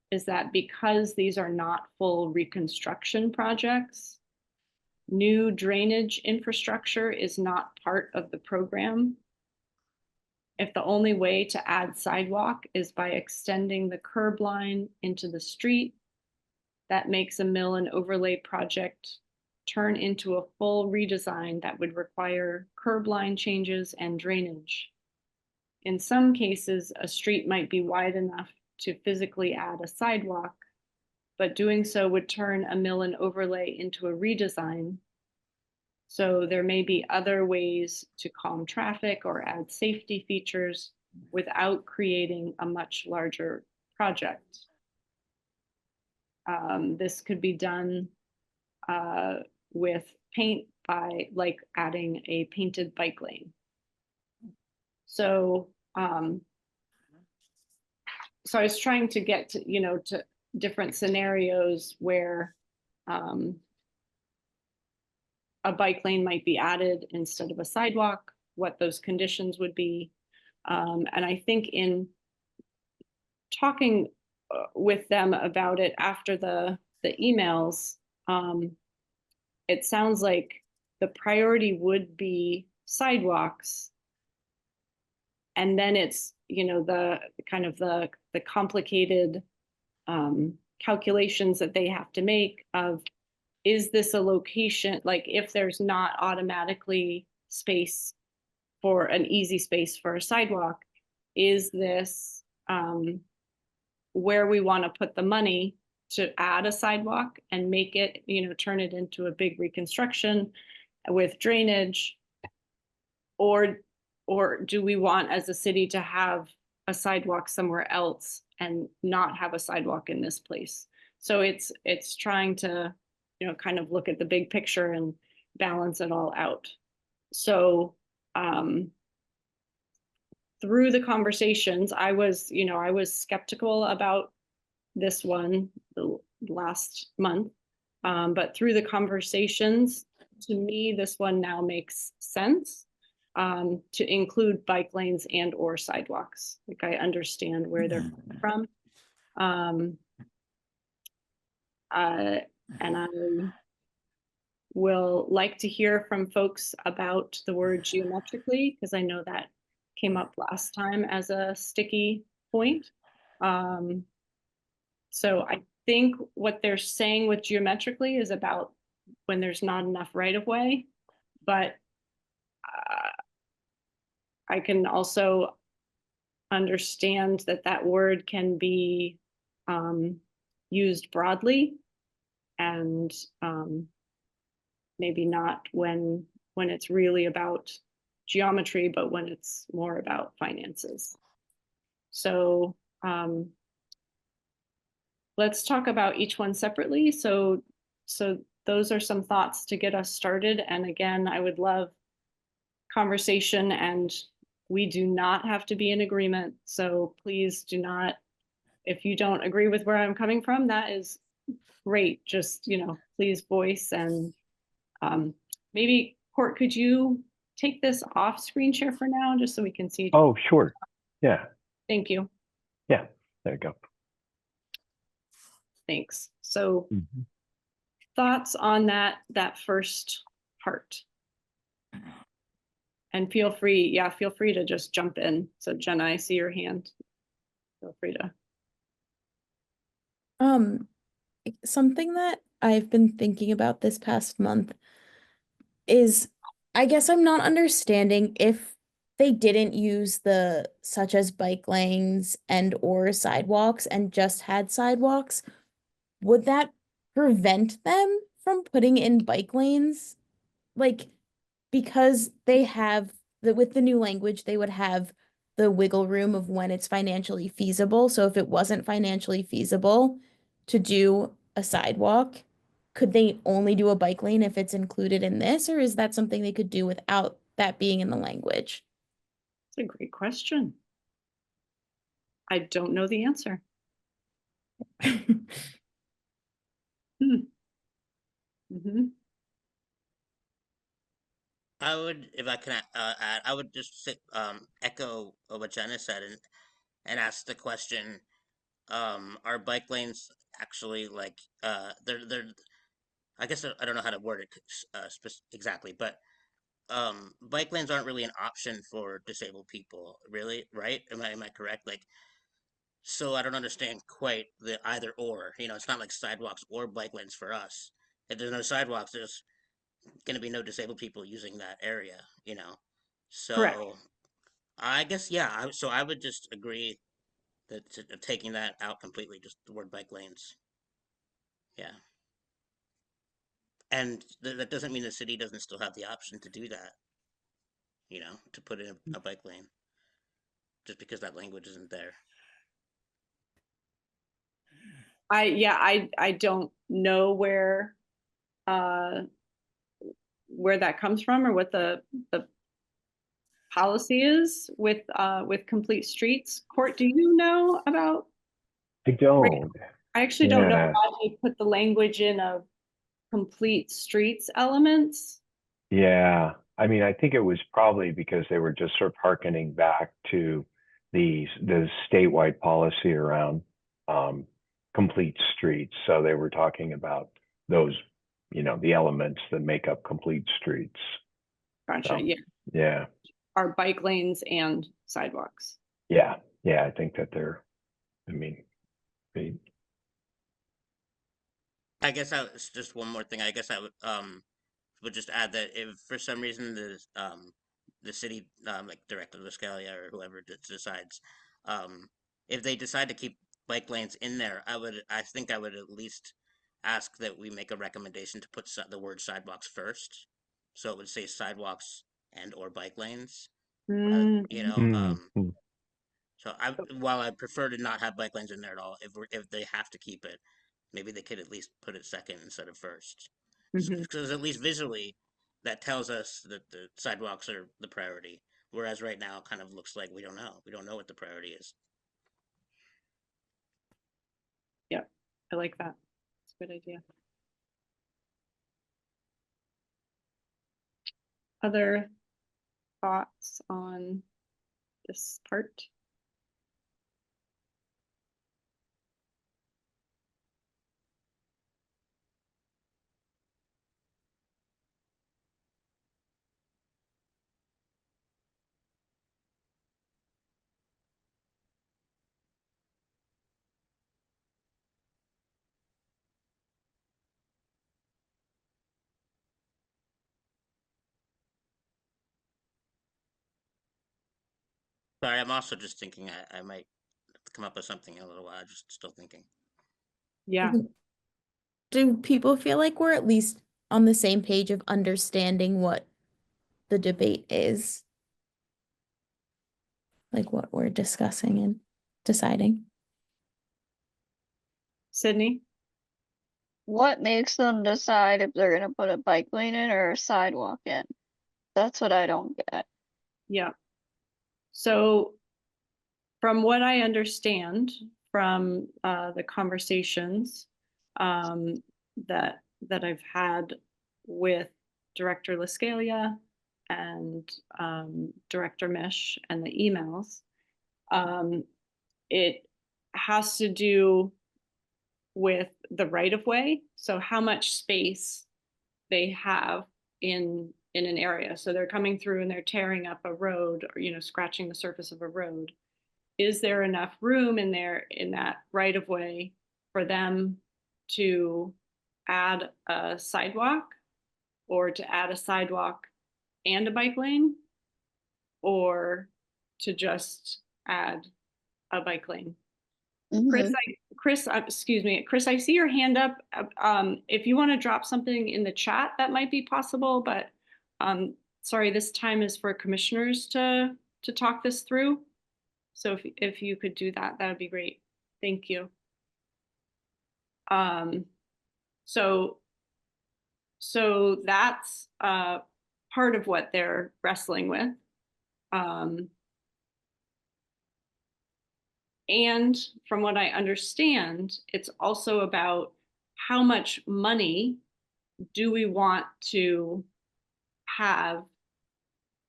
is that because these are not full reconstruction projects, new drainage infrastructure is not part of the program. If the only way to add sidewalk is by extending the curb line into the street, that makes a mill and overlay project turn into a full redesign that would require curb line changes and drainage. In some cases, a street might be wide enough to physically add a sidewalk, but doing so would turn a mill and overlay into a redesign. So there may be other ways to calm traffic or add safety features without creating a much larger project. This could be done with paint by like adding a painted bike lane. So, so I was trying to get to, you know, to different scenarios where a bike lane might be added instead of a sidewalk, what those conditions would be. And I think in talking with them about it after the emails, it sounds like the priority would be sidewalks. And then it's, you know, the kind of the complicated calculations that they have to make of, is this a location, like if there's not automatically space for an easy space for a sidewalk, is this where we want to put the money to add a sidewalk and make it, you know, turn it into a big reconstruction with drainage? Or do we want as a city to have a sidewalk somewhere else and not have a sidewalk in this place? So it's trying to, you know, kind of look at the big picture and balance it all out. So through the conversations, I was skeptical about this one last month. But through the conversations, to me, this one now makes sense to include bike lanes and or sidewalks. Like I understand where they're from. And I will like to hear from folks about the word geometrically, because I know that came up last time as a sticky point. So I think what they're saying with geometrically is about when there's not enough right of way, but I can also understand that that word can be used broadly and maybe not when it's really about geometry, but when it's more about finances. So let's talk about each one separately. So those are some thoughts to get us started. And again, I would love conversation, and we do not have to be in agreement. So please do not, if you don't agree with where I'm coming from, that is great. Just, you know, please voice. And maybe Court, could you take this off screen share for now, just so we can see? Oh, sure. Yeah. Thank you. Yeah. There you go. Thanks. So thoughts on that first part? And feel free to just jump in. So Jenna, I see your hand. Feel free to. Something that I've been thinking about this past month is, I guess I'm not understanding if they didn't use the such as bike lanes and or sidewalks and just had sidewalks, would that prevent them from putting in bike lanes? Like, because they have with the new language, they would have the wiggle room of when it's financially feasible. So if it wasn't financially feasible to do a sidewalk, could they only do a bike lane if it's included in this, or is that something they could do without that being in the language? That's a great question. I don't know the answer. I would, if I can add, I would just echo what Jenna said and ask the question: are bike lanes actually like they're I guess I don't know how to word it exactly, but bike lanes aren't really an option for disabled people, really, right? Am I correct? Like, so I don't understand quite the either or. You know, it's not like sidewalks or bike lanes for us. If there's no sidewalks, there's going to be no disabled people using that area. You know, Correct. so I guess yeah. So I would just agree that taking that out completely, just the word bike lanes. Yeah. And that doesn't mean the city doesn't still have the option to do that, you know, to put in a bike lane. just because that language isn't there. I don't know where that comes from or what the policy is with complete streets. Court, do you know about? I don't. I actually don't know Yeah. why they put the language in of complete streets elements. Yeah, I mean, I think it was probably because they were just sort of hearkening back to the statewide policy around complete streets. So they were talking about those, the elements that make up complete streets. Gotcha. So, Yeah, yeah, are bike lanes and sidewalks. yeah, I think that I mean, they, I guess it's just one more thing. I guess I would just add that if for some reason the city like Director Lascalia or whoever decides if they decide to keep bike lanes in there, I think I would at least ask that we make a recommendation to put the word sidewalks first, so it would say sidewalks and or bike lanes. Mm, So while I prefer to not have bike lanes in there at all, if they have to keep it, maybe they could at least put it second instead of first. mhm. Because at least visually, that tells us that the sidewalks are the priority. Whereas right now, it kind of looks like we don't know. We don't know what the priority is. Yeah, I like that. It's a good idea. Other thoughts on this part? Sorry, I'm also just thinking I might come up with something in a little while. I'm just still thinking. Yeah. Do people feel like we're at least on the same page of understanding what the debate is? Like what we're discussing and deciding? Sydney? What makes them decide if they're gonna put a bike lane in or a sidewalk in? That's what I don't get. Yeah. So from what I understand from the conversations that I've had with Director Lascalia and Director Mish and the emails, it has to do with the right of way. So how much space they have in an area. So they're coming through and they're tearing up a road or, scratching the surface of a road. Is there enough room in there in that right of way for them to add a sidewalk or to add a sidewalk and a bike lane or to just add a bike lane? Chris, excuse me, Chris, I see your hand up. If you want to drop something in the chat, that might be possible, but sorry, this time is for commissioners to talk this through. So if you could do that, that would be great. Thank you. So that's part of what they're wrestling with. And from what I understand, it's also about how much money do we want to have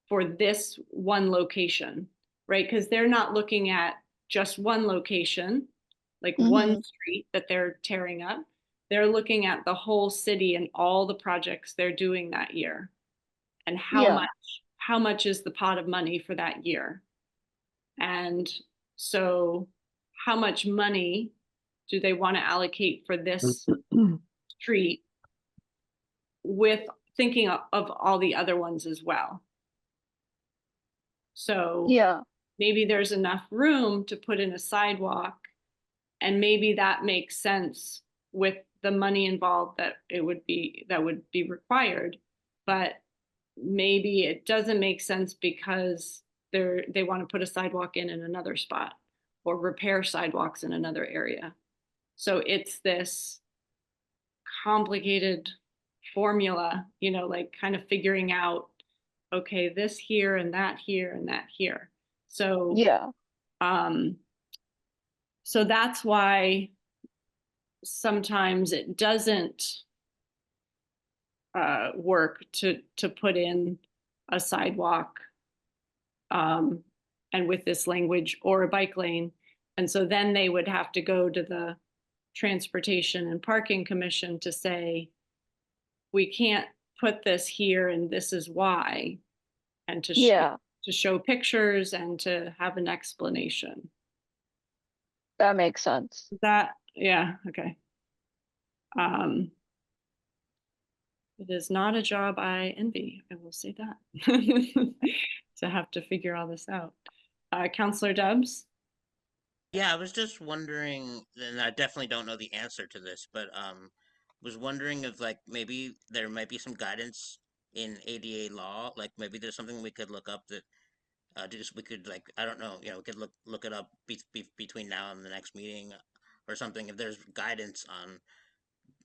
for this one location, right? Because they're not looking at just one location, like one street that they're tearing up. They're looking at the whole city and all the projects they're doing that year. And how much is the pot of money for that year? And so how much money do they want to allocate for this street with thinking of all the other ones as well? So Yeah. maybe there's enough room to put in a sidewalk and maybe that makes sense with the money involved that would be required, but maybe it doesn't make sense because they want to put a sidewalk in another spot or repair sidewalks in another area. So it's this complicated formula, you know, like kind of figuring out, okay, this here and that here and that here. So Yeah. so that's why sometimes it doesn't work to put in a sidewalk and with this language or a bike lane. And so then they would have to go to the Transportation and Parking Commission to say, we can't put this here and this is why, and Yeah, to show pictures and to have an explanation. that makes sense. That, yeah, okay. It is not a job I envy, I will say that. To have to figure all this out. Counselor Dubs? Yeah, I was just wondering, and I definitely don't know the answer to this, but was wondering if like maybe there might be some guidance in ADA law, like maybe there's something we could look up that just we could like I don't know, we could look it up between now and the next meeting or something if there's guidance on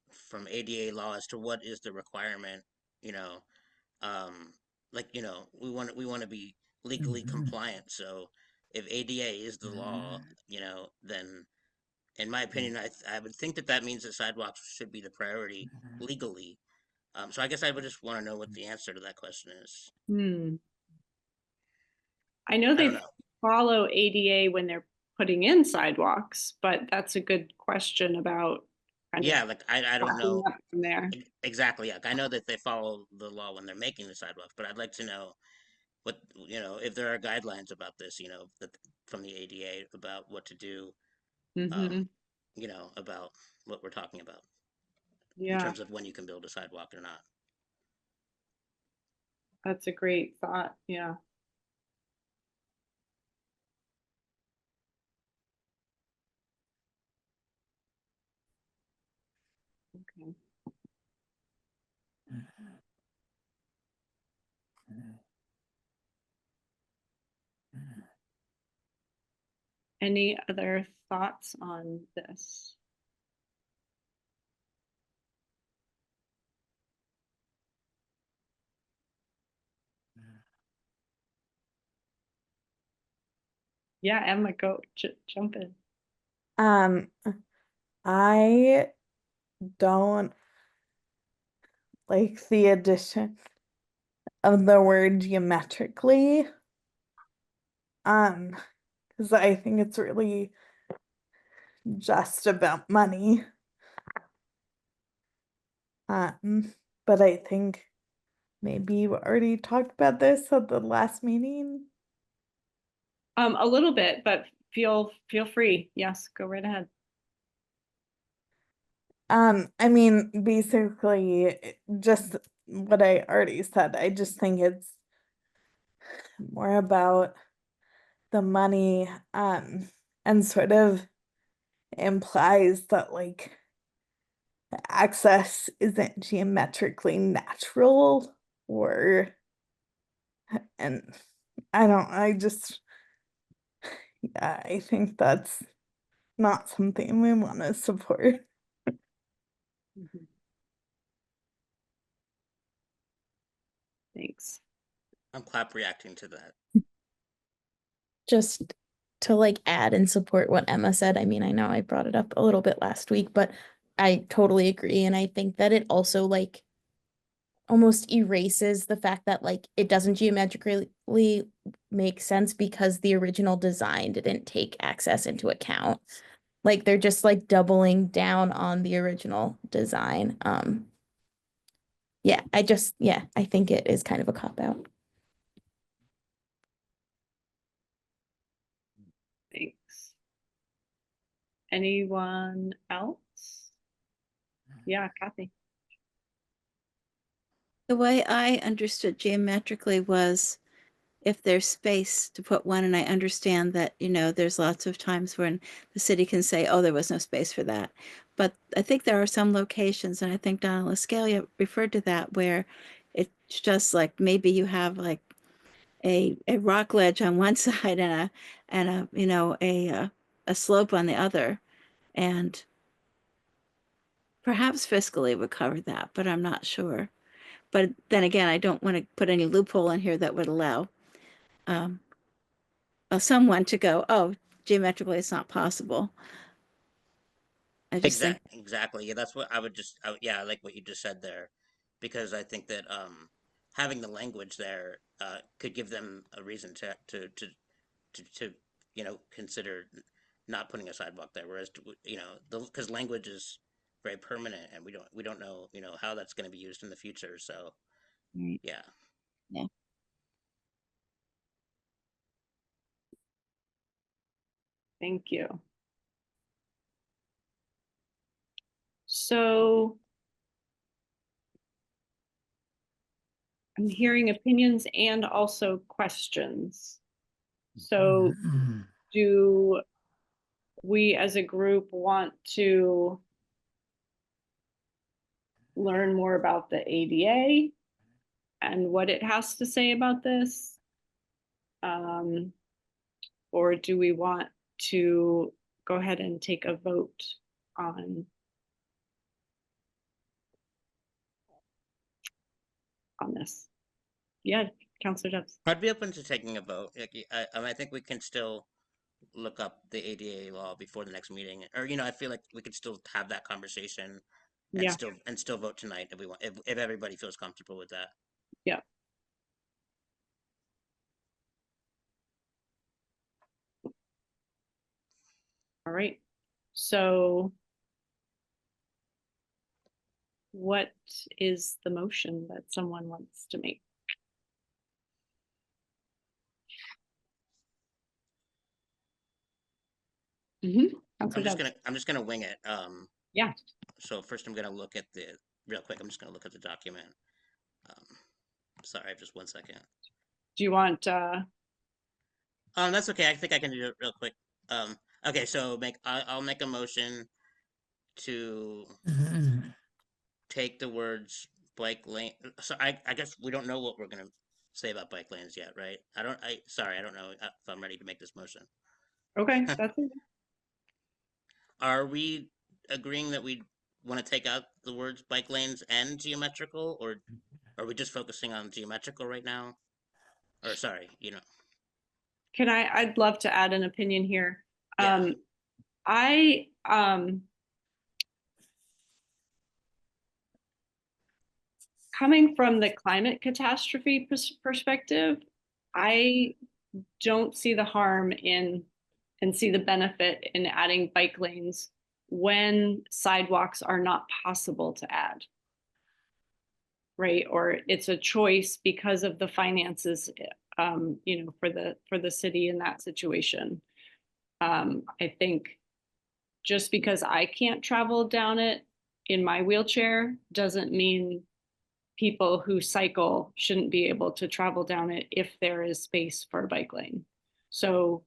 from ADA law as to what is the requirement, you know, like we want to be legally compliant. So if ADA is the law, then in my opinion, I would think that that means that sidewalks should be the priority legally. So I guess I would just want to know what the answer to that question is. I know I don't they know. follow ADA when they're putting in sidewalks, but that's a good question about kind of Yeah, like I don't following know up from there. exactly. Yeah, I know that they follow the law when they're making the sidewalks, but I'd like to know what if there are guidelines about this, that from the ADA about what to do, Mhm. about what we're talking about in Yeah, terms of when you can build a sidewalk or not. that's a great thought. Yeah. Okay. Any other thoughts on this? Yeah, Emma, go jump in. I don't like the addition of the word geometrically. Because I think it's really just about money. But I think maybe you already talked about this at the last meeting. A little bit, but feel free. Yes, go right ahead. I mean, basically, just what I already said. I just think it's more about the money, and sort of implies that like access isn't geometrically natural and I just, yeah, I think that's not something we want to support. Mhm. Thanks. I'm clap reacting to that. Just to like add and support what Emma said. I mean, I know I brought it up a little bit last week, but I totally agree. And I think that it also like almost erases the fact that like it doesn't geometrically make sense because the original design didn't take access into account. Like they're just like doubling down on the original design. Yeah, I think it is kind of a cop out. Thanks. Anyone else? Yeah, Kathy. The way I understood geometrically was if there's space to put one, and I understand that, there's lots of times when the city can say, oh, there was no space for that. But I think there are some locations, and I think Donna Lascalia referred to that, where it's just like maybe you have like a rock ledge on one side and a slope on the other, and perhaps fiscally would cover that, but I'm not sure. But then again, I don't want to put any loophole in here that would allow someone to go, oh, geometrically it's not possible. I just think, Exactly. Yeah, that's what yeah, I like what you just said there, because I think that having the language there could give them a reason to consider not putting a sidewalk there. Whereas because language is very permanent, and we don't know how that's going to be used in the future. So right, yeah. yeah. Thank you. So I'm hearing opinions and also questions. So do we as a group want to learn more about the ADA and what it has to say about this? Or do we want to go ahead and take a vote on this? Yeah, Councilor Debs. I'd be open to taking a vote. I think we can still look up the ADA law before the next meeting, or I feel like we could still have that conversation and Yeah, still vote tonight if we want, if everybody feels comfortable with that. yeah. All right. So what is the motion that someone wants to make? Councilor Debs. I'm just gonna wing it. Yeah. So first I'm gonna look at real quick. I'm just gonna look at the document. Sorry, just 1 second. Do you want That's okay. I think I can do it real quick. Okay, so I'll make a motion to take the words bike lane. So I guess we don't know what we're gonna say about bike lanes yet, right? Sorry, I don't know if I'm ready to make this motion. okay, that's it. Are we agreeing that we want to take out the words bike lanes and geometrical, or are we just focusing on geometrical right now? Or sorry, I'd love to add an opinion here. Yeah. I coming from the climate catastrophe perspective, I don't see the harm in and see the benefit in adding bike lanes when sidewalks are not possible to add. Right? Or it's a choice because of the finances, for the city in that situation. I think just because I can't travel down it in my wheelchair doesn't mean people who cycle shouldn't be able to travel down it if there is space for a bike lane. So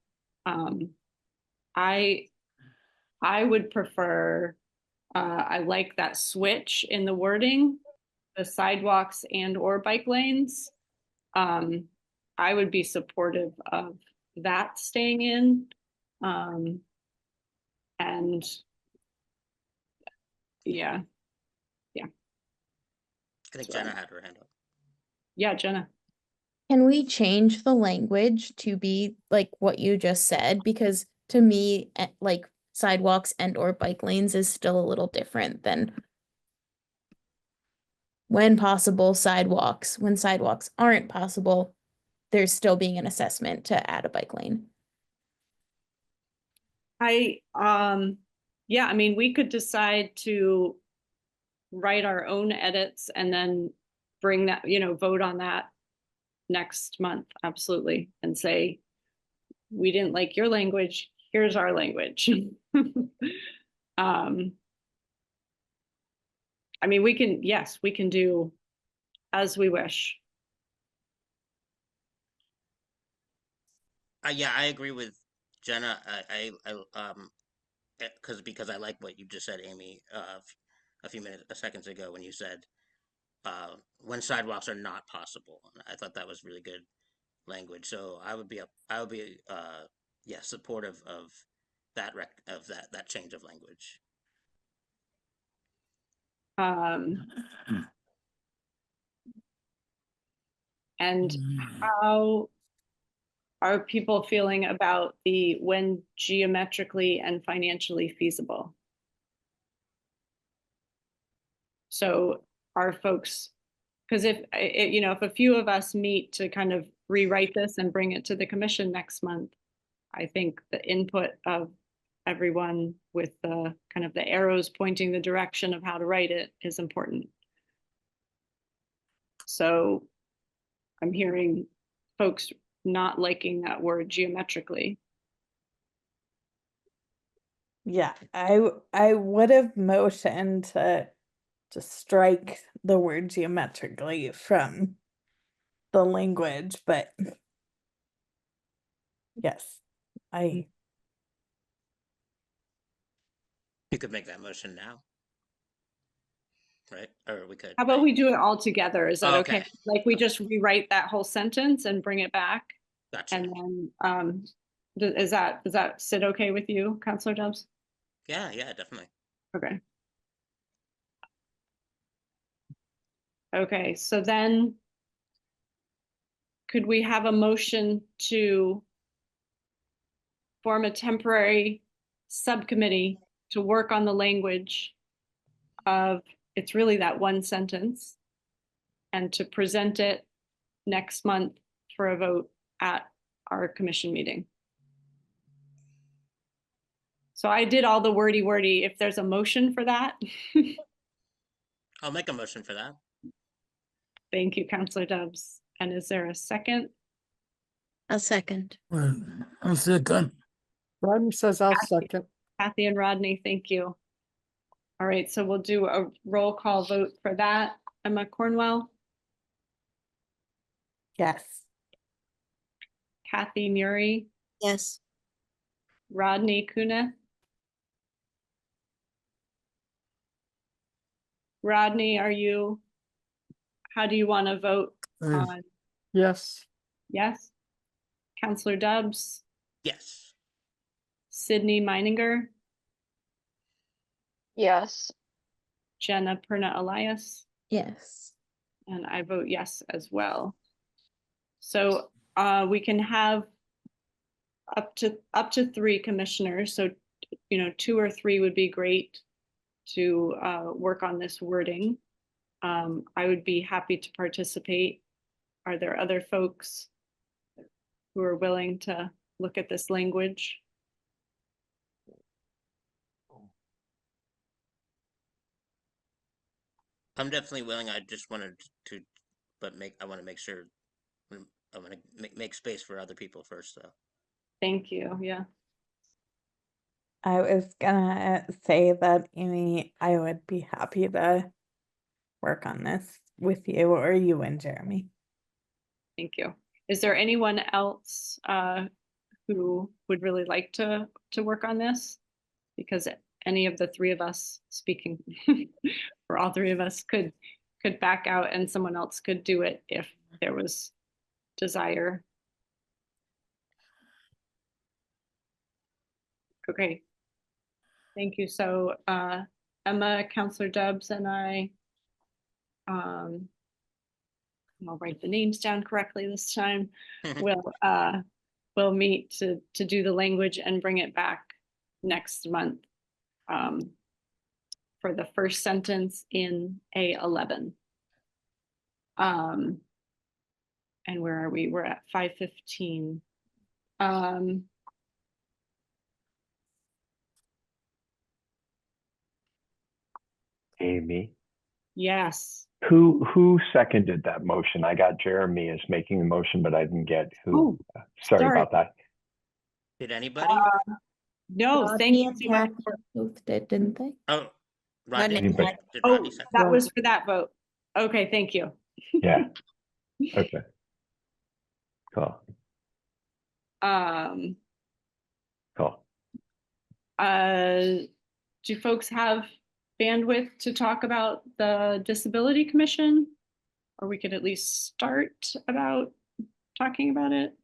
I would prefer, I like that switch in the wording, the sidewalks and or bike lanes. I would be supportive of that staying in. And yeah. I think So, Jenna had her hand up. yeah, Jenna. Can we change the language to be like what you just said? Because to me, like sidewalks and or bike lanes is still a little different than when possible sidewalks. When sidewalks aren't possible, there's still being an assessment to add a bike lane. Yeah, I mean, we could decide to write our own edits and then bring that, vote on that next month, absolutely, and say, we didn't like your language, here's our language. I mean, we can do as we wish. Yeah, I agree with Jenna. Because I like what you just said, Amy, a few seconds ago when you said when sidewalks are not possible. I thought that was really good. language. So I would be yeah, supportive of that change of language. And how are people feeling about the when geometrically and financially feasible? So are folks, because if a few of us meet to kind of rewrite this and bring it to the commission next month, I think the input of everyone with the kind of the arrows pointing the direction of how to write it is important. So I'm hearing folks not liking that word geometrically. Yeah, I would have motioned to strike the word geometrically from the language, but yes, I You could make that motion now, right? Or we could. How about we do it all together? Is that okay? Okay. Like we just rewrite that whole sentence and bring it back? Gotcha. And then, does that sit okay with you, Councilor Dubs? Yeah, definitely. Okay. Okay, so then could we have a motion to form a temporary subcommittee to work on the language of, it's really that one sentence, and to present it next month for a vote at our commission meeting? So I did all the wordy. If there's a motion for that. I'll make a motion for that. Thank you, Councilor Dubs. And is there a second? A second. I'll second. Rodney says I'll second. Kathy and Rodney, thank you. All right, so we'll do a roll call vote for that. Emma Cornwell, yes. Kathy Murray, Yes. Rodney Kuna. Rodney, how do you want to vote on? Yes. Yes? Councilor Dubs, Yes. Sydney Meininger, Yes. Jenna Perna Elias, Yes. and I vote yes as well. So we can have up to 3 commissioners. So 2 or 3 would be great to work on this wording. I would be happy to participate. Are there other folks who are willing to look at this language? I'm definitely willing. I just wanted to, I want to make sure, I want to make space for other people first, though. Thank you. Yeah. I was gonna say that Amy, I would be happy to work on this with you or you and Jeremy. Thank you. Is there anyone else who would really like to work on this? Because any of the 3 of us speaking for all 3 of us could back out and someone else could do it if there was desire. Okay. Thank you. So Emma, Councilor Dubs, and I, I'll write the names down correctly this time. We'll meet to do the language and bring it back next month for the first sentence in A11. And where are we? We're at 5:15. Amy, Yes. who seconded that motion? I got Jeremy as making the motion, but I didn't get who. Sorry about that. Did anybody? No, thank you so much. Both did, didn't they? Oh, Rodney. Rodney. Did Oh, Rodney second? that was for that vote. Okay, thank you. Yeah. Okay. Cool. Cool. Do folks have bandwidth to talk about the Disability Commission? Or we could at least start about talking about it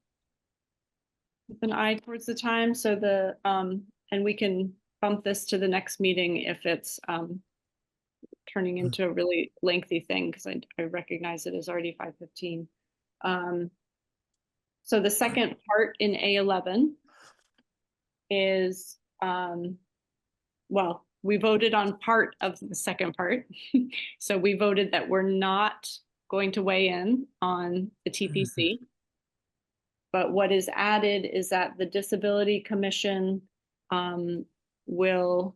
with an eye towards the time, so and we can bump this to the next meeting if it's turning into a really lengthy thing, because I recognize it is already 5:15. So the second part in A11 is, well, we voted on part of the second part. So we voted that we're not going to weigh in on the TPC. But what is added is that the Disability Commission will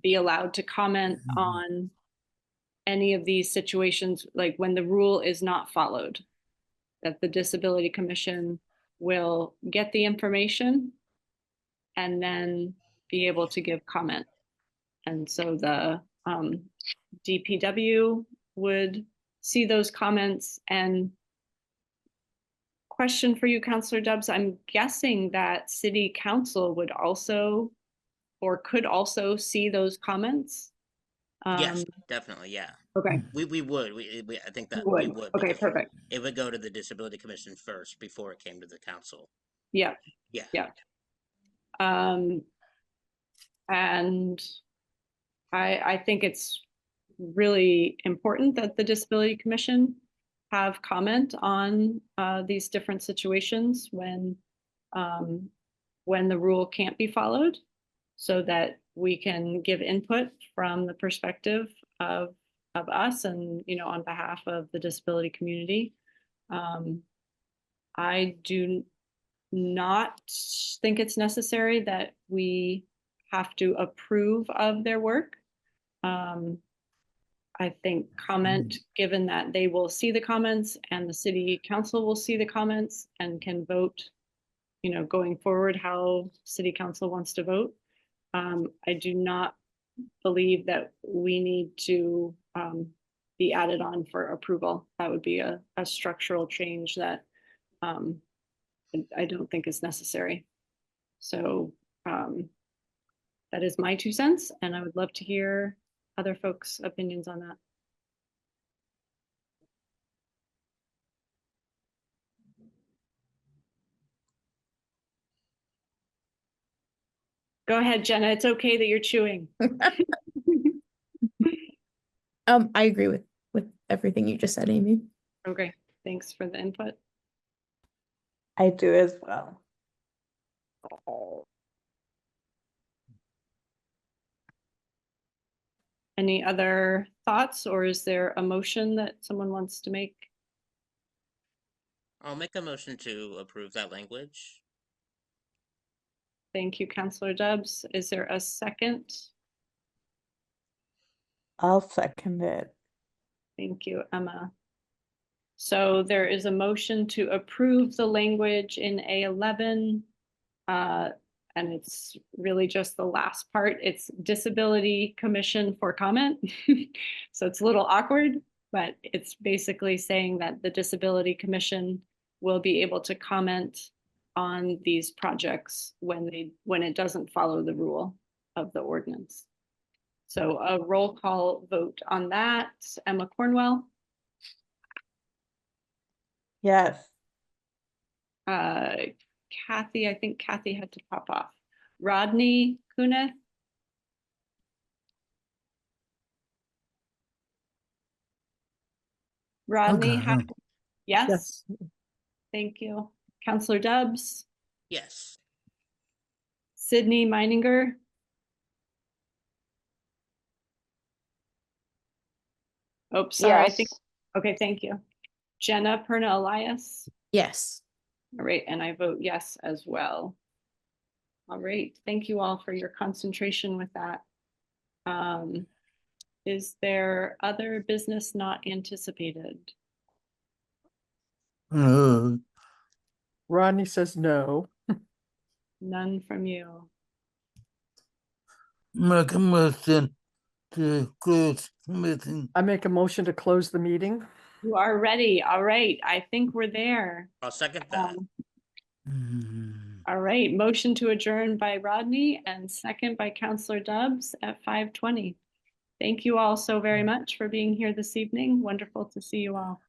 be allowed to comment on any of these situations, like when the rule is not followed, that the Disability Commission will get the information and then be able to give comment. And so the DPW would see those comments. And question for you, Councillor Dubs, I'm guessing that City Council would also, or could also see those comments? Yes, definitely, yeah. Okay. We would, I think that Would. we would. Okay, because perfect. It would go to the Disability Commission first before it came to the council. Yeah. Yeah. Yeah. And I think it's really important that the Disability Commission have comment on these different situations when the rule can't be followed, so that we can give input from the perspective of us and, you know, on behalf of the disability community. I do not think it's necessary that we have to approve of their work. I think comment, given that they will see the comments and the City Council will see the comments and can vote, you know, going forward how City Council wants to vote. I do not believe that we need to be added on for approval. That would be a structural change that I don't think is necessary. So that is my 2 cents, and I would love to hear other folks' opinions on that. Go ahead, Jenna. It's okay that you're chewing. I agree with everything you just said, Amy. Okay, thanks for the input. I do as well. Any other thoughts, or is there a motion that someone wants to make? I'll make a motion to approve that language. Thank you, Councillor Dubs. Is there a second? I'll second it. Thank you, Emma. So there is a motion to approve the language in A11. And it's really just the last part. It's Disability Commission for comment. So it's a little awkward, but it's basically saying that the Disability Commission will be able to comment on these projects when it doesn't follow the rule of the ordinance. So a roll call vote on that. Emma Cornwell. Yes. Kathy, I think Kathy had to pop off. Rodney Kuneth. Rodney, Okay. yes? Yes. Thank you. Councillor Dubs. Yes. Sydney Meininger. Oh, sorry. I think. Okay, thank you. Jenna Perna Elias. Yes. All right, and I vote yes as well. All right, thank you all for your concentration with that. Is there other business not anticipated? Rodney says no. None from you. Make a motion to close meeting. I make a motion to close the meeting. You are ready. All right, I think we're there. I'll second that. All right, motion to adjourn by Rodney and second by Councillor Dubs at 5:20. Thank you all so very much for being here this evening. Wonderful to see you all.